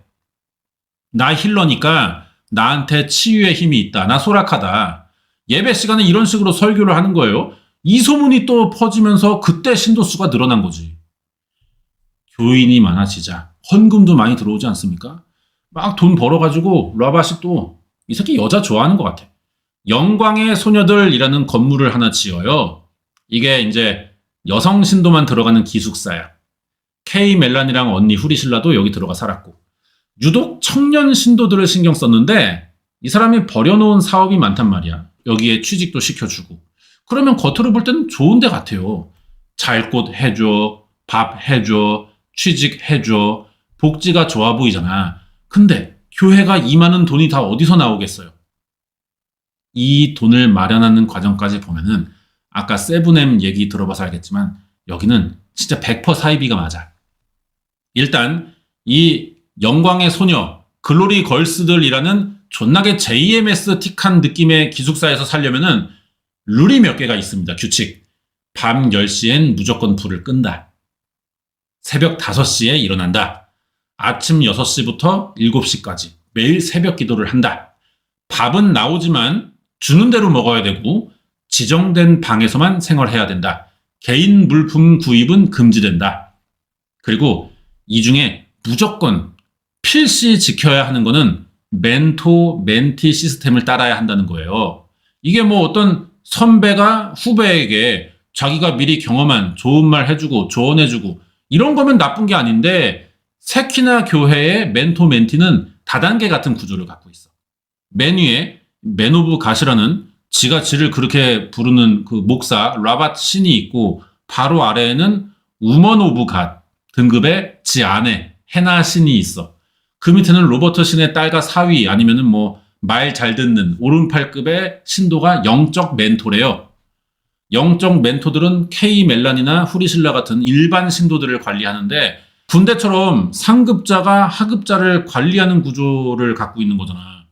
나 힐러니까 나한테 치유의 힘이 있다. 나 소락하다. 예배 시간에 이런 식으로 설교를 하는 거예요. 이 소문이 또 퍼지면서 그때 신도수가 늘어난 거지. 교인이 많아지자 헌금도 많이 들어오지 않습니까? 막 돈 벌어가지고 라밧이 또 이 새끼 여자 좋아하는 것 같아. 영광의 소녀들이라는 건물을 하나 지어요. 이게 이제 여성 신도만 들어가는 기숙사야. K 멜란이랑 언니 후리실라도 여기 들어가 살았고, 유독 청년 신도들을 신경 썼는데 이 사람이 버려놓은 사업이 많단 말이야. 여기에 취직도 시켜주고. 그러면 겉으로 볼 때는 좋은 데 같아요. 잘 곳 해줘, 밥 해줘, 취직해줘, 복지가 좋아 보이잖아. 근데 교회가 이 많은 돈이 다 어디서 나오겠어요? 이 돈을 마련하는 과정까지 보면은 아까 세븐엠 얘기 들어봐서 알겠지만 여기는 진짜 100% 사이비가 맞아. 일단 이 영광의 소녀, 글로리 걸스들이라는 존나게 JMS틱한 느낌의 기숙사에서 살려면은 룰이 몇 개가 있습니다. 규칙. 밤 10시엔 무조건 불을 끈다. 새벽 5시에 일어난다. 아침 6시부터 7시까지 매일 새벽 기도를 한다. 밥은 나오지만 주는 대로 먹어야 되고 지정된 방에서만 생활해야 된다. 개인 물품 구입은 금지된다. 그리고 이 중에 무조건 필시 지켜야 하는 거는 멘토, 멘티 시스템을 따라야 한다는 거예요. 이게 뭐 어떤 선배가 후배에게 자기가 미리 경험한 좋은 말 해주고 조언해주고 이런 거면 나쁜 게 아닌데 세키나 교회의 멘토, 멘티는 다단계 같은 구조를 갖고 있어. 맨 위에 맨 오브 갓이라는 지가 지를 그렇게 부르는 그 목사 라밧 신이 있고 바로 아래에는 우먼 오브 갓 등급의 지 아내 헤나 신이 있어. 그 밑에는 로버트 신의 딸과 사위 아니면은 뭐 말 잘 듣는 오른팔급의 신도가 영적 멘토래요. 영적 멘토들은 K 멜란이나 후리실라 같은 일반 신도들을 관리하는데 군대처럼 상급자가 하급자를 관리하는 구조를 갖고 있는 거잖아.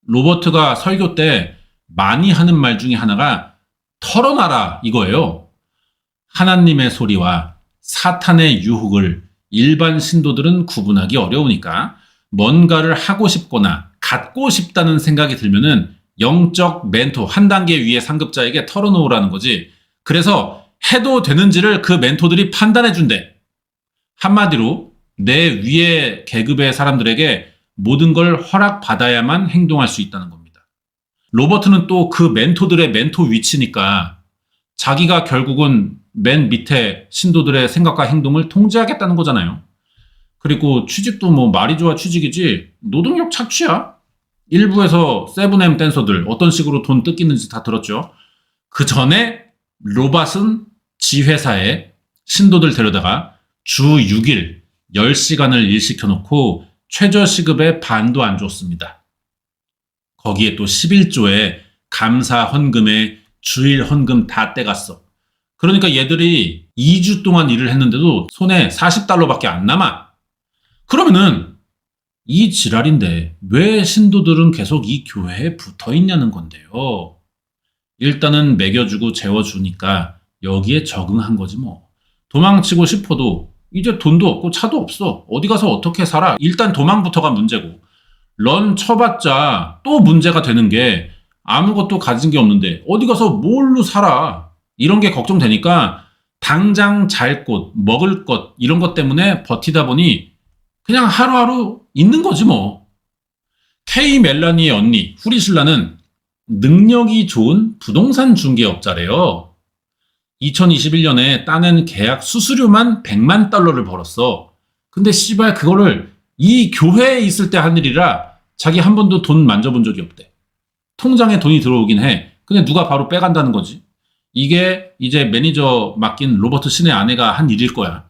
로버트가 설교 때 많이 하는 말 중에 하나가 털어놔라 이거예요. 하나님의 소리와 사탄의 유혹을 일반 신도들은 구분하기 어려우니까 뭔가를 하고 싶거나 갖고 싶다는 생각이 들면은 영적 멘토 한 단계 위의 상급자에게 털어놓으라는 거지. 그래서 해도 되는지를 그 멘토들이 판단해 준대. 한마디로 내 위의 계급의 사람들에게 모든 걸 허락받아야만 행동할 수 있다는 겁니다. 로버트는 또 그 멘토들의 멘토 위치니까 자기가 결국은 맨 밑에 신도들의 생각과 행동을 통제하겠다는 거잖아요. 그리고 취직도 뭐 말이 좋아 취직이지 노동력 착취야. 일부에서 세븐엠 댄서들 어떤 식으로 돈 뜯기는지 다 들었죠. 그 전에 로밧은 지회사에 신도들 데려다가 주 6일 10시간을 일시켜놓고 최저시급의 반도 안 줬습니다. 거기에 또 11조에 감사 헌금에 주일 헌금 다 떼갔어. 그러니까 얘들이 2주 동안 일을 했는데도 손에 $40밖에 안 남아. 그러면은 이 지랄인데 왜 신도들은 계속 이 교회에 붙어 있냐는 건데요. 일단은 먹여주고 재워주니까 여기에 적응한 거지 뭐. 도망치고 싶어도 이제 돈도 없고 차도 없어. 어디 가서 어떻게 살아? 일단 도망부터가 문제고. 런 쳐봤자 또 문제가 되는 게 아무것도 가진 게 없는데 어디 가서 뭘로 살아? 이런 게 걱정되니까 당장 잘 곳, 먹을 것 이런 것 때문에 버티다 보니 그냥 하루하루 있는 거지 뭐. K 멜라니의 언니 후리실라는 능력이 좋은 부동산 중개업자래요. 2021년에 따낸 계약 수수료만 100만 달러를 벌었어. 근데 씨발 그거를 이 교회에 있을 때 한 일이라 자기 한 번도 돈 만져본 적이 없대. 통장에 돈이 들어오긴 해. 근데 누가 바로 빼간다는 거지. 이게 이제 매니저 맡긴 로버트 신의 아내가 한 일일 거야.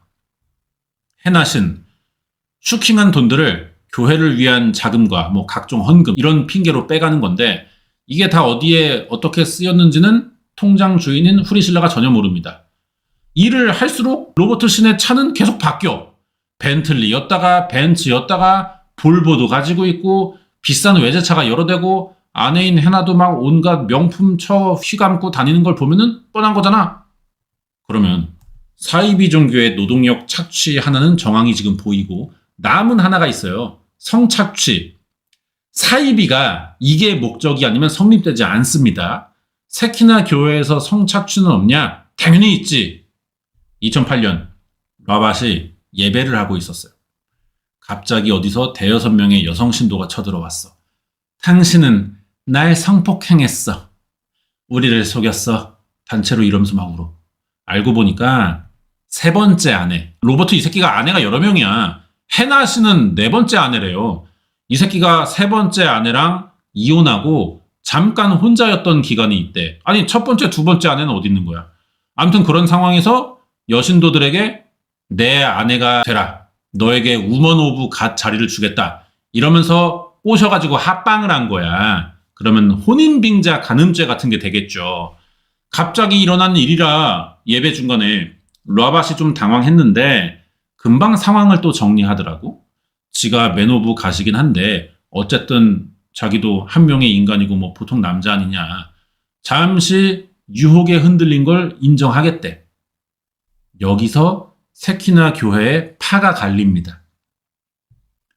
해나 신, 슈킹한 돈들을 교회를 위한 자금과 뭐 각종 헌금 이런 핑계로 빼가는 건데 이게 다 어디에 어떻게 쓰였는지는 통장 주인인 후리실라가 전혀 모릅니다. 일을 할수록 로버트 신의 차는 계속 바뀌어. 벤틀리였다가 벤츠였다가 볼보도 가지고 있고 비싼 외제차가 여러 대고 아내인 해나도 막 온갖 명품 처 휘감고 다니는 걸 보면은 뻔한 거잖아. 그러면 사이비 종교의 노동력 착취 하나는 정황이 지금 보이고 남은 하나가 있어요. 성착취. 사이비가 이게 목적이 아니면 성립되지 않습니다. 세키나 교회에서 성착취는 없냐? 당연히 있지. 2008년 라밧이 예배를 하고 있었어요. 갑자기 어디서 대여섯 명의 여성 신도가 쳐들어왔어. 당신은 날 성폭행했어. 우리를 속였어. 단체로 이러면서 막 울어. 알고 보니까 세 번째 아내. 로버트 이 새끼가 아내가 여러 명이야. 해나 씨는 네 번째 아내래요. 이 새끼가 세 번째 아내랑 이혼하고 잠깐 혼자였던 기간이 있대. 아니 첫 번째, 두 번째 아내는 어디 있는 거야. 아무튼 그런 상황에서 여신도들에게 내 아내가 되라. 너에게 우먼 오브 갓 자리를 주겠다. 이러면서 꼬셔가지고 합방을 한 거야. 그러면 혼인빙자 간음죄 같은 게 되겠죠. 갑자기 일어난 일이라 예배 중간에 라밧이 좀 당황했는데 금방 상황을 또 정리하더라고. 지가 맨 오브 갓이긴 한데 어쨌든 자기도 한 명의 인간이고 뭐 보통 남자 아니냐. 잠시 유혹에 흔들린 걸 인정하겠대. 여기서 세키나 교회에 파가 갈립니다.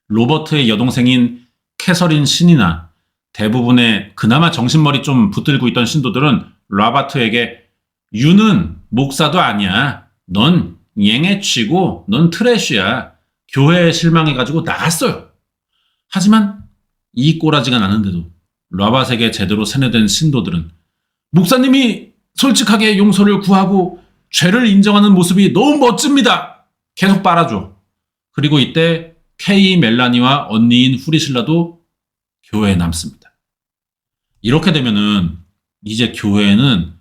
로버트의 여동생인 캐서린 신이나 대부분의 그나마 정신머리 좀 붙들고 있던 신도들은 라바트에게 유는 목사도 아니야. 넌 옅에 치고 넌 트래쉬야. 교회에 실망해가지고 나갔어요. 하지만 이 꼬라지가 나는데도 라밧에게 제대로 세뇌된 신도들은 목사님이 솔직하게 용서를 구하고 죄를 인정하는 모습이 너무 멋집니다. 계속 빨아줘. 그리고 이때 케이 멜라니와 언니인 후리실라도 교회에 남습니다. 이렇게 되면은 이제 교회에는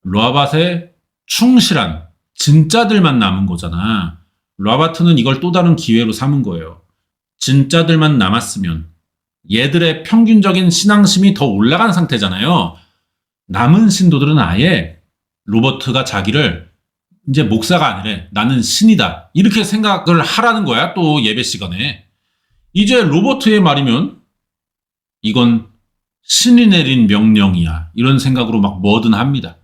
라밧에 충실한 진짜들만 남은 거잖아. 라바트는 이걸 또 다른 기회로 삼은 거예요. 진짜들만 남았으면 얘들의 평균적인 신앙심이 더 올라간 상태잖아요. 남은 신도들은 아예 로버트가 자기를 이제 목사가 아니래. 나는 신이다. 이렇게 생각을 하라는 거야. 또 예배 시간에. 이제 로버트의 말이면 이건 신이 내린 명령이야. 이런 생각으로 막 뭐든 합니다.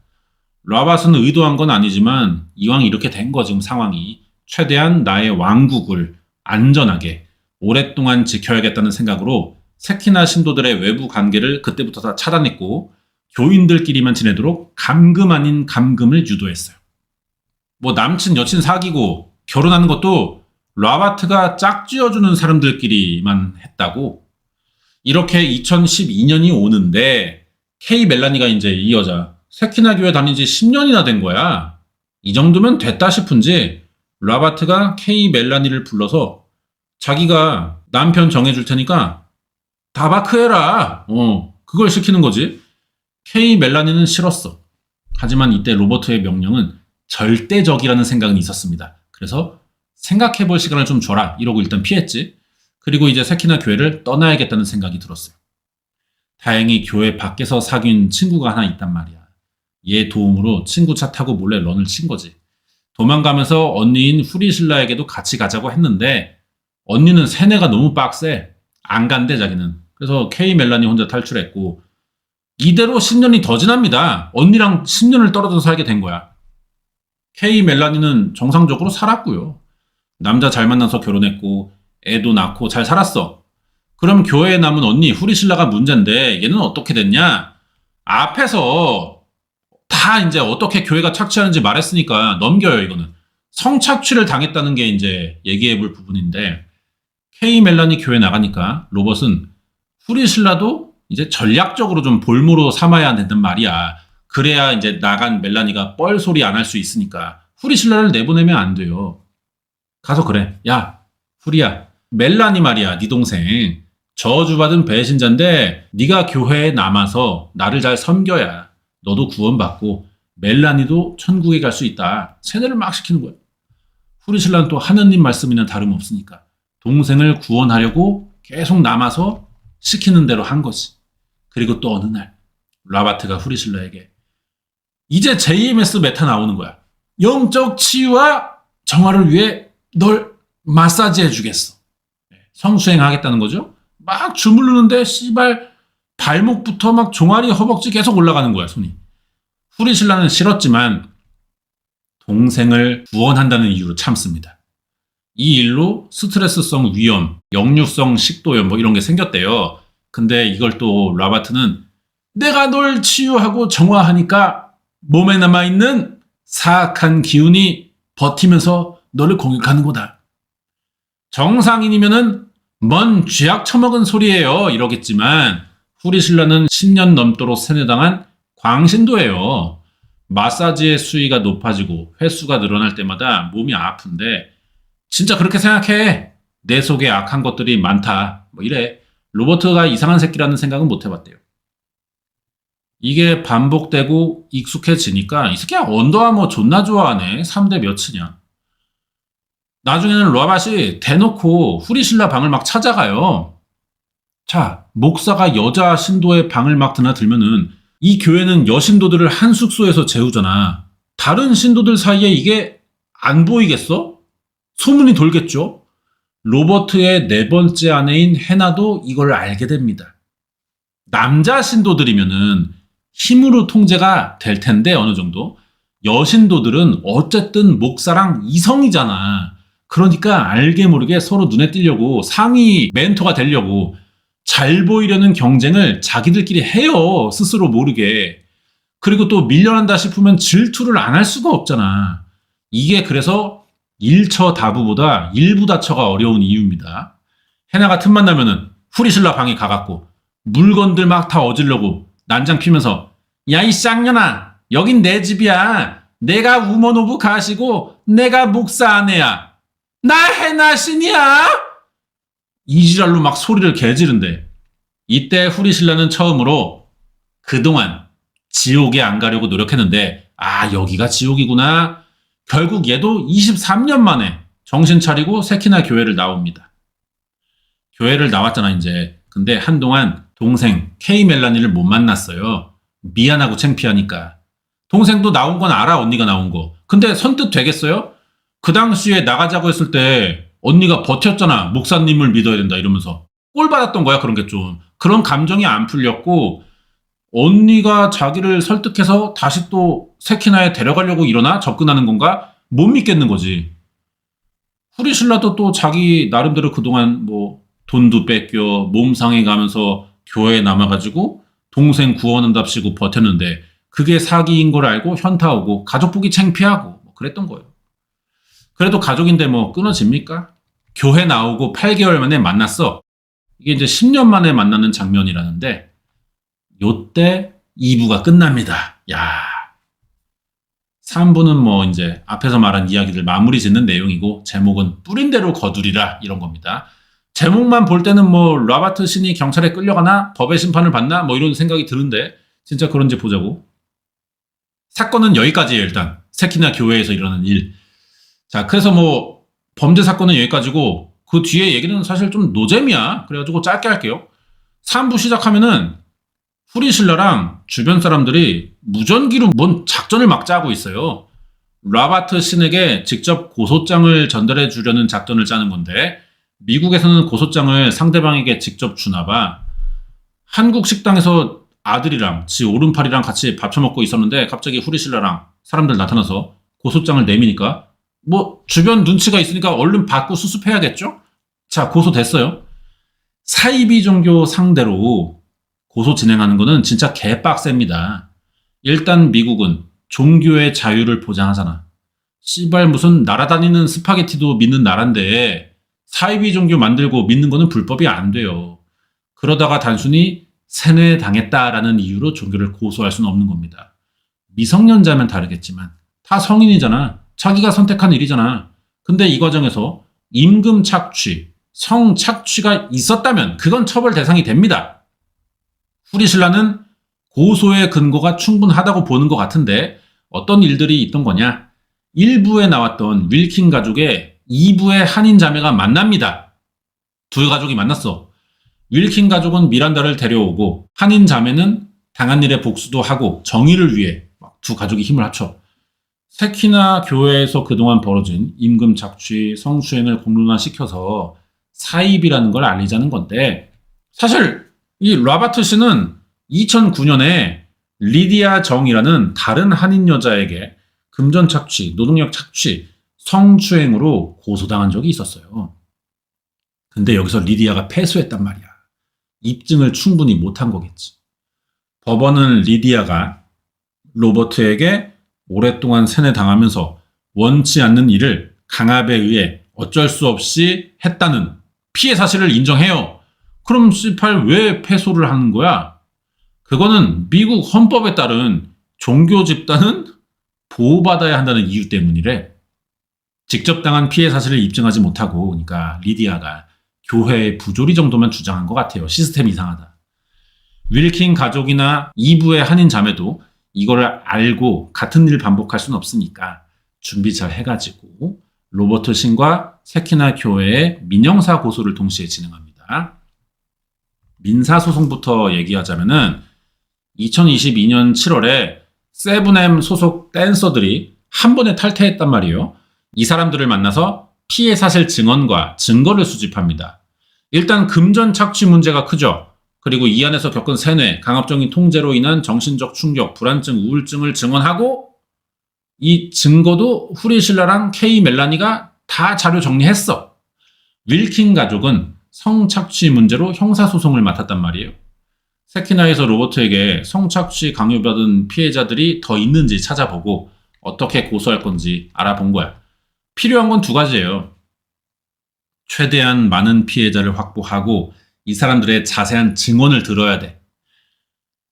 라밧은 의도한 건 아니지만 이왕 이렇게 된 거 지금 상황이 최대한 나의 왕국을 안전하게 오랫동안 지켜야겠다는 생각으로 세키나 신도들의 외부 관계를 그때부터 다 차단했고 교인들끼리만 지내도록 감금 아닌 감금을 유도했어요. 뭐 남친 여친 사귀고 결혼하는 것도 라바트가 짝지어주는 사람들끼리만 했다고. 이렇게 2012년이 오는데 케이 멜라니가 이제 이 여자 세키나 교회 다닌 지 10년이나 된 거야. 이 정도면 됐다 싶은지 라바트가 케이 멜라니를 불러서 자기가 남편 정해줄 테니까 다바크해라. 그걸 시키는 거지. 케이 멜라니는 싫었어. 하지만 이때 로버트의 명령은 절대적이라는 생각은 있었습니다. 그래서 생각해볼 시간을 좀 줘라. 이러고 일단 피했지. 그리고 이제 세키나 교회를 떠나야겠다는 생각이 들었어요. 다행히 교회 밖에서 사귄 친구가 하나 있단 말이야. 얘 도움으로 친구 차 타고 몰래 런을 친 거지. 도망가면서 언니인 후리실라에게도 같이 가자고 했는데 언니는 세뇌가 너무 빡세. 안 간대 자기는. 그래서 K 멜란이 혼자 탈출했고 이대로 10년이 더 지납니다. 언니랑 10년을 떨어져 살게 된 거야. K 멜라니는 정상적으로 살았고요. 남자 잘 만나서 결혼했고 애도 낳고 잘 살았어. 그럼 교회에 남은 언니 후리실라가 문제인데 얘는 어떻게 됐냐? 앞에서 다 이제 어떻게 교회가 착취하는지 말했으니까 넘겨요 이거는. 성착취를 당했다는 게 이제 얘기해 볼 부분인데 K 멜란이 교회 나가니까 로봇은 후리실라도 이제 전략적으로 좀 볼모로 삼아야 된단 말이야. 그래야 이제 나간 멜라니가 뻘소리 안 할 수 있으니까 후리실라를 내보내면 안 돼요. 가서 그래. 야, 후리야. 멜라니 말이야. 네 동생. 저주받은 배신자인데 네가 교회에 남아서 나를 잘 섬겨야 너도 구원받고 멜라니도 천국에 갈 수 있다. 세뇌를 막 시키는 거야. 후리실라는 또 하느님 말씀이나 다름없으니까 동생을 구원하려고 계속 남아서 시키는 대로 한 거지. 그리고 또 어느 날 라바트가 후리실라에게 이제 JMS 메타 나오는 거야. 영적 치유와 정화를 위해 널 마사지 해주겠어. 성수행 하겠다는 거죠. 막 주물르는데 씨발 발목부터 막 종아리 허벅지 계속 올라가는 거야 손이. 후리실라는 싫었지만 동생을 구원한다는 이유로 참습니다. 이 일로 스트레스성 위염, 역류성 식도염 뭐 이런 게 생겼대요. 근데 이걸 또 라바트는 내가 널 치유하고 정화하니까 몸에 남아있는 사악한 기운이 버티면서 너를 공격하는 거다. 정상인이면은 뭔 쥐약 처먹은 소리예요 이러겠지만 후리실라는 10년 넘도록 세뇌당한 광신도예요. 마사지의 수위가 높아지고 횟수가 늘어날 때마다 몸이 아픈데 진짜 그렇게 생각해. 내 속에 악한 것들이 많다. 뭐 이래. 로버트가 이상한 새끼라는 생각은 못 해봤대요. 이게 반복되고 익숙해지니까 이 새끼야 언더아머 존나 좋아하네. 3대 몇이냐. 나중에는 라밧이 대놓고 후리실라 방을 막 찾아가요. 자, 목사가 여자 신도의 방을 막 드나들면은 이 교회는 여신도들을 한 숙소에서 재우잖아. 다른 신도들 사이에 이게 안 보이겠어? 소문이 돌겠죠? 로버트의 네 번째 아내인 해나도 이걸 알게 됩니다. 남자 신도들이면은 힘으로 통제가 될 텐데 어느 정도. 여신도들은 어쨌든 목사랑 이성이잖아. 그러니까 알게 모르게 서로 눈에 띄려고 상위 멘토가 되려고 잘 보이려는 경쟁을 자기들끼리 해요. 스스로 모르게. 그리고 또 밀려난다 싶으면 질투를 안 할 수가 없잖아. 이게 그래서 일처다부보다 일부다처가 어려운 이유입니다. 해나가 틈만 나면은 후리실라 방에 가갖고 물건들 막 다 어질러고 난장 피면서 야 이 쌍년아 여긴 내 집이야. 내가 우먼 오브 가시고 내가 목사 아내야. 나 해나 신이야. 이지랄로 막 소리를 개지른대. 이때 후리실라는 처음으로 그동안 지옥에 안 가려고 노력했는데 아 여기가 지옥이구나. 결국 얘도 23년 만에 정신 차리고 세키나 교회를 나옵니다. 교회를 나왔잖아 이제. 근데 한동안 동생 K 멜라니를 못 만났어요. 미안하고 창피하니까. 동생도 나온 건 알아 언니가 나온 거. 근데 선뜻 되겠어요? 그 당시에 나가자고 했을 때 언니가 버텼잖아. 목사님을 믿어야 된다 이러면서. 꼴 받았던 거야 그런 게 좀. 그런 감정이 안 풀렸고 언니가 자기를 설득해서 다시 또 세키나에 데려가려고 일어나 접근하는 건가? 못 믿겠는 거지. 후리실라도 또 자기 나름대로 그동안 뭐 돈도 뺏겨 몸 상해가면서 교회에 남아가지고 동생 구원한답시고 버텼는데 그게 사기인 걸 알고 현타 오고 가족 보기 창피하고 뭐 그랬던 거예요. 그래도 가족인데 뭐 끊어집니까? 교회 나오고 8개월 만에 만났어. 이게 이제 10년 만에 만나는 장면이라는데 요때 2부가 끝납니다. 야, 3부는 뭐 이제 앞에서 말한 이야기들 마무리 짓는 내용이고 제목은 뿌린 대로 거두리라 이런 겁니다. 제목만 볼 때는 뭐 라바트 신이 경찰에 끌려가나 법의 심판을 받나 뭐 이런 생각이 드는데 진짜 그런지 보자고. 사건은 여기까지예요. 일단 세키나 교회에서 일어나는 일. 자, 그래서 뭐 범죄 사건은 여기까지고 그 뒤에 얘기는 사실 좀 노잼이야. 그래가지고 짧게 할게요. 3부 시작하면은 후리실라랑 주변 사람들이 무전기로 뭔 작전을 막 짜고 있어요. 라바트 신에게 직접 고소장을 전달해 주려는 작전을 짜는 건데 미국에서는 고소장을 상대방에게 직접 주나 봐. 한국 식당에서 아들이랑 지 오른팔이랑 같이 밥 처먹고 있었는데 갑자기 후리실라랑 사람들 나타나서 고소장을 내미니까 뭐 주변 눈치가 있으니까 얼른 받고 수습해야겠죠? 자, 고소됐어요. 사이비 종교 상대로 고소 진행하는 거는 진짜 개빡셉니다. 일단 미국은 종교의 자유를 보장하잖아. 씨발 무슨 날아다니는 스파게티도 믿는 나라인데 사이비 종교 만들고 믿는 거는 불법이 안 돼요. 그러다가 단순히 세뇌당했다라는 이유로 종교를 고소할 수는 없는 겁니다. 미성년자면 다르겠지만 다 성인이잖아. 자기가 선택한 일이잖아. 근데 이 과정에서 임금 착취, 성 착취가 있었다면 그건 처벌 대상이 됩니다. 후리실라는 고소의 근거가 충분하다고 보는 것 같은데 어떤 일들이 있던 거냐? 1부에 나왔던 윌킨 가족의 2부의 한인 자매가 만납니다. 두 가족이 만났어. 윌킨 가족은 미란다를 데려오고 한인 자매는 당한 일에 복수도 하고 정의를 위해 두 가족이 힘을 합쳐 세키나 교회에서 그동안 벌어진 임금 착취, 성추행을 공론화시켜서 사입이라는 걸 알리자는 건데 사실 이 라바트 씨는 2009년에 리디아 정이라는 다른 한인 여자에게 금전 착취, 노동력 착취, 성추행으로 고소당한 적이 있었어요. 근데 여기서 리디아가 패소했단 말이야. 입증을 충분히 못한 거겠지. 법원은 리디아가 로버트에게 오랫동안 세뇌당하면서 원치 않는 일을 강압에 의해 어쩔 수 없이 했다는 피해 사실을 인정해요. 그럼 C8 왜 패소를 하는 거야? 그거는 미국 헌법에 따른 종교 집단은 보호받아야 한다는 이유 때문이래. 직접 당한 피해 사실을 입증하지 못하고 그러니까 리디아가 교회의 부조리 정도만 주장한 것 같아요. 시스템이 이상하다. 윌킨 가족이나 2부의 한인 자매도 이거를 알고 같은 일 반복할 수는 없으니까 준비 잘 해가지고 로버트 신과 세키나 교회의 민형사 고소를 동시에 진행합니다. 민사소송부터 얘기하자면은 2022년 7월에 세븐엠 소속 댄서들이 한 번에 탈퇴했단 말이에요. 이 사람들을 만나서 피해 사실 증언과 증거를 수집합니다. 일단 금전 착취 문제가 크죠. 그리고 이 안에서 겪은 세뇌, 강압적인 통제로 인한 정신적 충격, 불안증, 우울증을 증언하고 이 증거도 후리실라랑 케이 멜라니가 다 자료 정리했어. 윌킨 가족은 성착취 문제로 형사소송을 맡았단 말이에요. 세키나에서 로버트에게 성착취 강요받은 피해자들이 더 있는지 찾아보고 어떻게 고소할 건지 알아본 거야. 필요한 건 두 가지예요. 최대한 많은 피해자를 확보하고 이 사람들의 자세한 증언을 들어야 돼.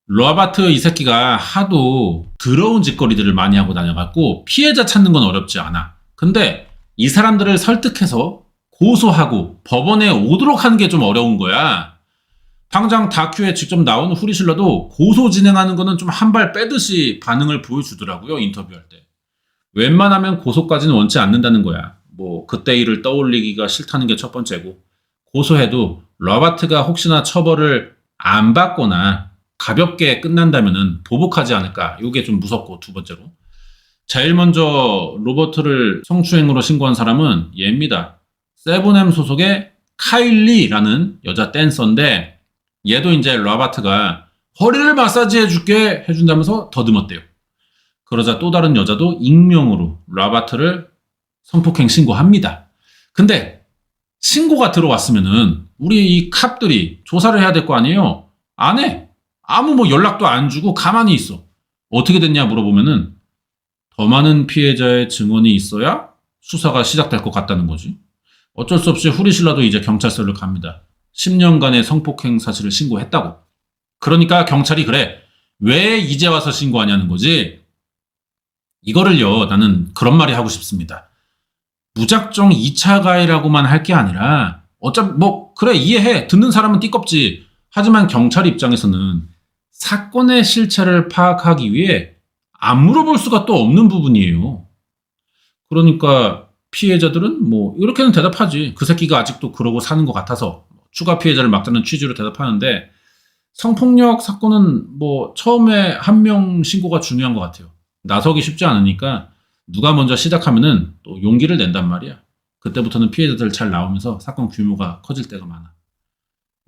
로바트 이 새끼가 하도 더러운 짓거리들을 많이 하고 다녀갖고 피해자 찾는 건 어렵지 않아. 근데 이 사람들을 설득해서 고소하고 법원에 오도록 하는 게 좀 어려운 거야. 당장 다큐에 직접 나온 후리실러도 고소 진행하는 거는 좀 한 발 빼듯이 반응을 보여주더라고요. 인터뷰할 때. 웬만하면 고소까지는 원치 않는다는 거야. 뭐 그때 일을 떠올리기가 싫다는 게 첫 번째고 고소해도 로바트가 혹시나 처벌을 안 받거나 가볍게 끝난다면은 보복하지 않을까. 이게 좀 무섭고 두 번째로. 제일 먼저 로버트를 성추행으로 신고한 사람은 얘입니다. 세븐엠 소속의 카일리라는 여자 댄서인데 얘도 이제 로바트가 허리를 마사지 해줄게 해준다면서 더듬었대요. 그러자 또 다른 여자도 익명으로 로바트를 성폭행 신고합니다. 근데 신고가 들어왔으면은 우리 이 캅들이 조사를 해야 될 거 아니에요? 안 해. 아무 뭐 연락도 안 주고 가만히 있어. 어떻게 됐냐 물어보면은 더 많은 피해자의 증언이 있어야 수사가 시작될 것 같다는 거지. 어쩔 수 없이 후리실라도 이제 경찰서를 갑니다. 10년간의 성폭행 사실을 신고했다고. 그러니까 경찰이 그래. 왜 이제 와서 신고하냐는 거지. 이거를요, 나는 그런 말이 하고 싶습니다. 무작정 2차 가해라고만 할 게 아니라 어차피 뭐 그래 이해해. 듣는 사람은 띠껍지. 하지만 경찰 입장에서는 사건의 실체를 파악하기 위해 안 물어볼 수가 또 없는 부분이에요. 그러니까 피해자들은 뭐 이렇게는 대답하지. 그 새끼가 아직도 그러고 사는 것 같아서 추가 피해자를 막자는 취지로 대답하는데 성폭력 사건은 뭐 처음에 한 명 신고가 중요한 것 같아요. 나서기 쉽지 않으니까 누가 먼저 시작하면은 또 용기를 낸단 말이야. 그때부터는 피해자들 잘 나오면서 사건 규모가 커질 때가 많아.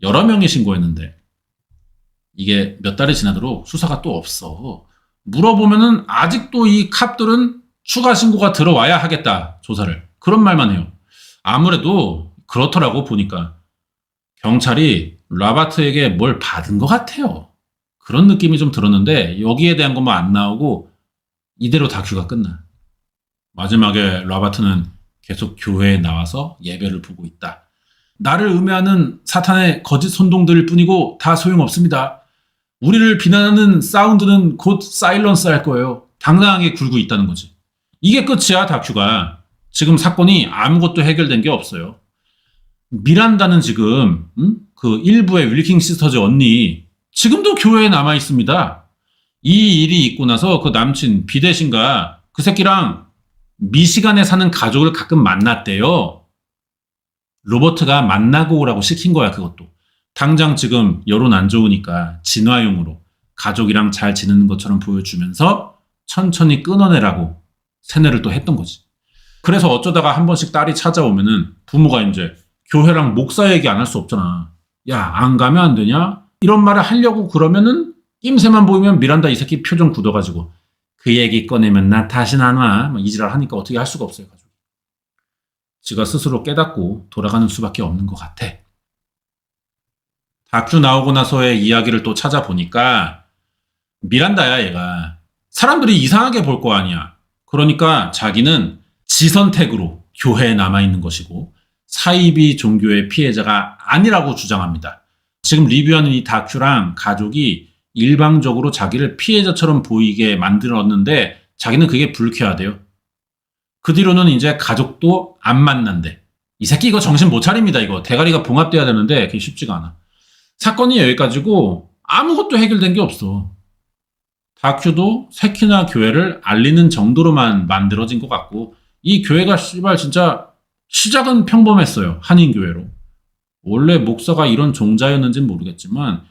여러 명이 신고했는데 이게 몇 달이 지나도록 수사가 또 없어. 물어보면은 아직도 이 캅들은 추가 신고가 들어와야 하겠다, 조사를. 그런 말만 해요. 아무래도 그렇더라고, 보니까. 경찰이 라바트에게 뭘 받은 것 같아요. 그런 느낌이 좀 들었는데 여기에 대한 것만 안 나오고 이대로 다큐가 끝나. 마지막에 라바트는 계속 교회에 나와서 예배를 보고 있다. 나를 음해하는 사탄의 거짓 선동들일 뿐이고 다 소용없습니다. 우리를 비난하는 사운드는 곧 사일런스 할 거예요. 당당하게 굴고 있다는 거지. 이게 끝이야, 다큐가. 지금 사건이 아무것도 해결된 게 없어요. 미란다는 지금 그 일부의 윌킹 시스터즈 언니 지금도 교회에 남아 있습니다. 이 일이 있고 나서 그 남친 비대신가 그 새끼랑 미시간에 사는 가족을 가끔 만났대요. 로버트가 만나고 오라고 시킨 거야, 그것도. 당장 지금 여론 안 좋으니까 진화용으로 가족이랑 잘 지내는 것처럼 보여주면서 천천히 끊어내라고 세뇌를 또 했던 거지. 그래서 어쩌다가 한 번씩 딸이 찾아오면은 부모가 이제 교회랑 목사 얘기 안 할 수 없잖아. 야, 안 가면 안 되냐? 이런 말을 하려고 그러면은 낌새만 보이면 미란다 이 새끼 표정 굳어가지고 그 얘기 꺼내면 나 다신 안 와. 이 지랄 하니까 어떻게 할 수가 없어요, 가족. 지가 스스로 깨닫고 돌아가는 수밖에 없는 것 같아. 다큐 나오고 나서의 이야기를 또 찾아보니까 미란다야, 얘가. 사람들이 이상하게 볼 거 아니야. 그러니까 자기는 지 선택으로 교회에 남아있는 것이고 사이비 종교의 피해자가 아니라고 주장합니다. 지금 리뷰하는 이 다큐랑 가족이 일방적으로 자기를 피해자처럼 보이게 만들었는데 자기는 그게 불쾌하대요. 그 뒤로는 이제 가족도 안 만난대. 이 새끼 이거 정신 못 차립니다. 이거 대가리가 봉합돼야 되는데 그게 쉽지가 않아. 사건이 여기까지고 아무것도 해결된 게 없어. 다큐도 새키나 교회를 알리는 정도로만 만들어진 것 같고 이 교회가 씨발 진짜 시작은 평범했어요. 한인교회로. 원래 목사가 이런 종자였는지는 모르겠지만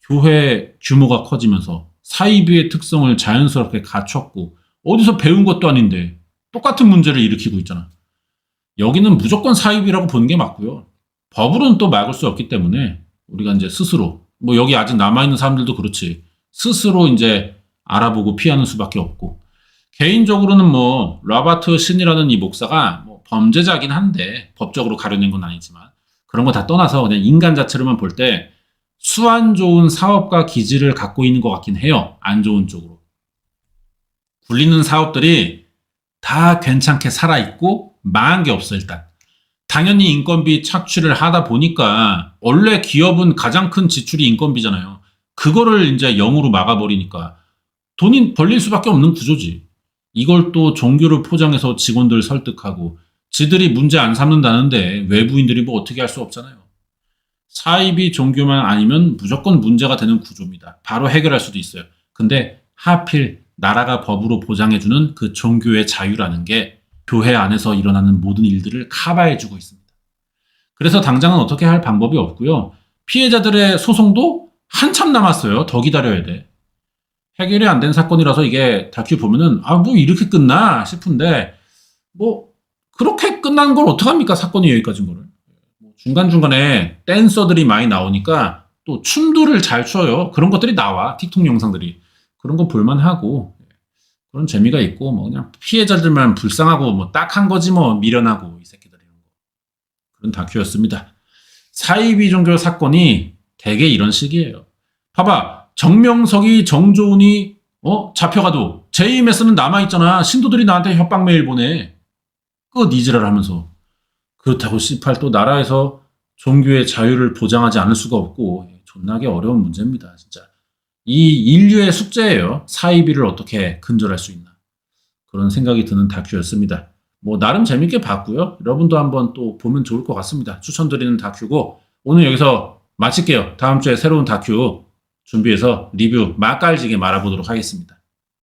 교회 규모가 커지면서 사이비의 특성을 자연스럽게 갖췄고 어디서 배운 것도 아닌데 똑같은 문제를 일으키고 있잖아. 여기는 무조건 사이비라고 보는 게 맞고요. 법으로는 또 막을 수 없기 때문에 우리가 이제 스스로 뭐 여기 아직 남아있는 사람들도 그렇지 스스로 이제 알아보고 피하는 수밖에 없고 개인적으로는 뭐 라바트 신이라는 이 목사가 뭐 범죄자긴 한데 법적으로 가려낸 건 아니지만 그런 거 다 떠나서 그냥 인간 자체로만 볼 때 수 안 좋은 사업가 기질을 갖고 있는 것 같긴 해요. 안 좋은 쪽으로. 굴리는 사업들이 다 괜찮게 살아있고 망한 게 없어 일단. 당연히 인건비 착취를 하다 보니까 원래 기업은 가장 큰 지출이 인건비잖아요. 그거를 이제 0으로 막아버리니까 돈이 벌릴 수밖에 없는 구조지. 이걸 또 종교를 포장해서 직원들 설득하고 지들이 문제 안 삼는다는데 외부인들이 뭐 어떻게 할 수 없잖아요. 사이비 종교만 아니면 무조건 문제가 되는 구조입니다. 바로 해결할 수도 있어요. 근데 하필 나라가 법으로 보장해주는 그 종교의 자유라는 게 교회 안에서 일어나는 모든 일들을 커버해주고 있습니다. 그래서 당장은 어떻게 할 방법이 없고요. 피해자들의 소송도 한참 남았어요. 더 기다려야 돼. 해결이 안 된 사건이라서 이게 다큐 보면은 뭐 이렇게 끝나 싶은데 뭐 그렇게 끝난 걸 어떡합니까? 사건이 여기까지인 거를. 중간중간에 댄서들이 많이 나오니까 또 춤들을 잘 춰요. 그런 것들이 나와. 틱톡 영상들이. 그런 거 볼만하고 그런 재미가 있고 뭐 그냥 피해자들만 불쌍하고 뭐 딱 한 거지 뭐 미련하고 이 새끼들 이런 거. 그런 다큐였습니다. 사이비 종교 사건이 대개 이런 식이에요. 봐봐. 정명석이 정조운이 잡혀가도 JMS는 남아있잖아. 신도들이 나한테 협박 메일 보내. 끝 이지랄 하면서. 그렇다고 C8 또 나라에서 종교의 자유를 보장하지 않을 수가 없고 존나게 어려운 문제입니다. 진짜. 이 인류의 숙제예요. 사이비를 어떻게 근절할 수 있나. 그런 생각이 드는 다큐였습니다. 뭐 나름 재밌게 봤고요. 여러분도 한번 또 보면 좋을 것 같습니다. 추천드리는 다큐고 오늘 여기서 마칠게요. 다음 주에 새로운 다큐 준비해서 리뷰 맛깔지게 말아보도록 하겠습니다.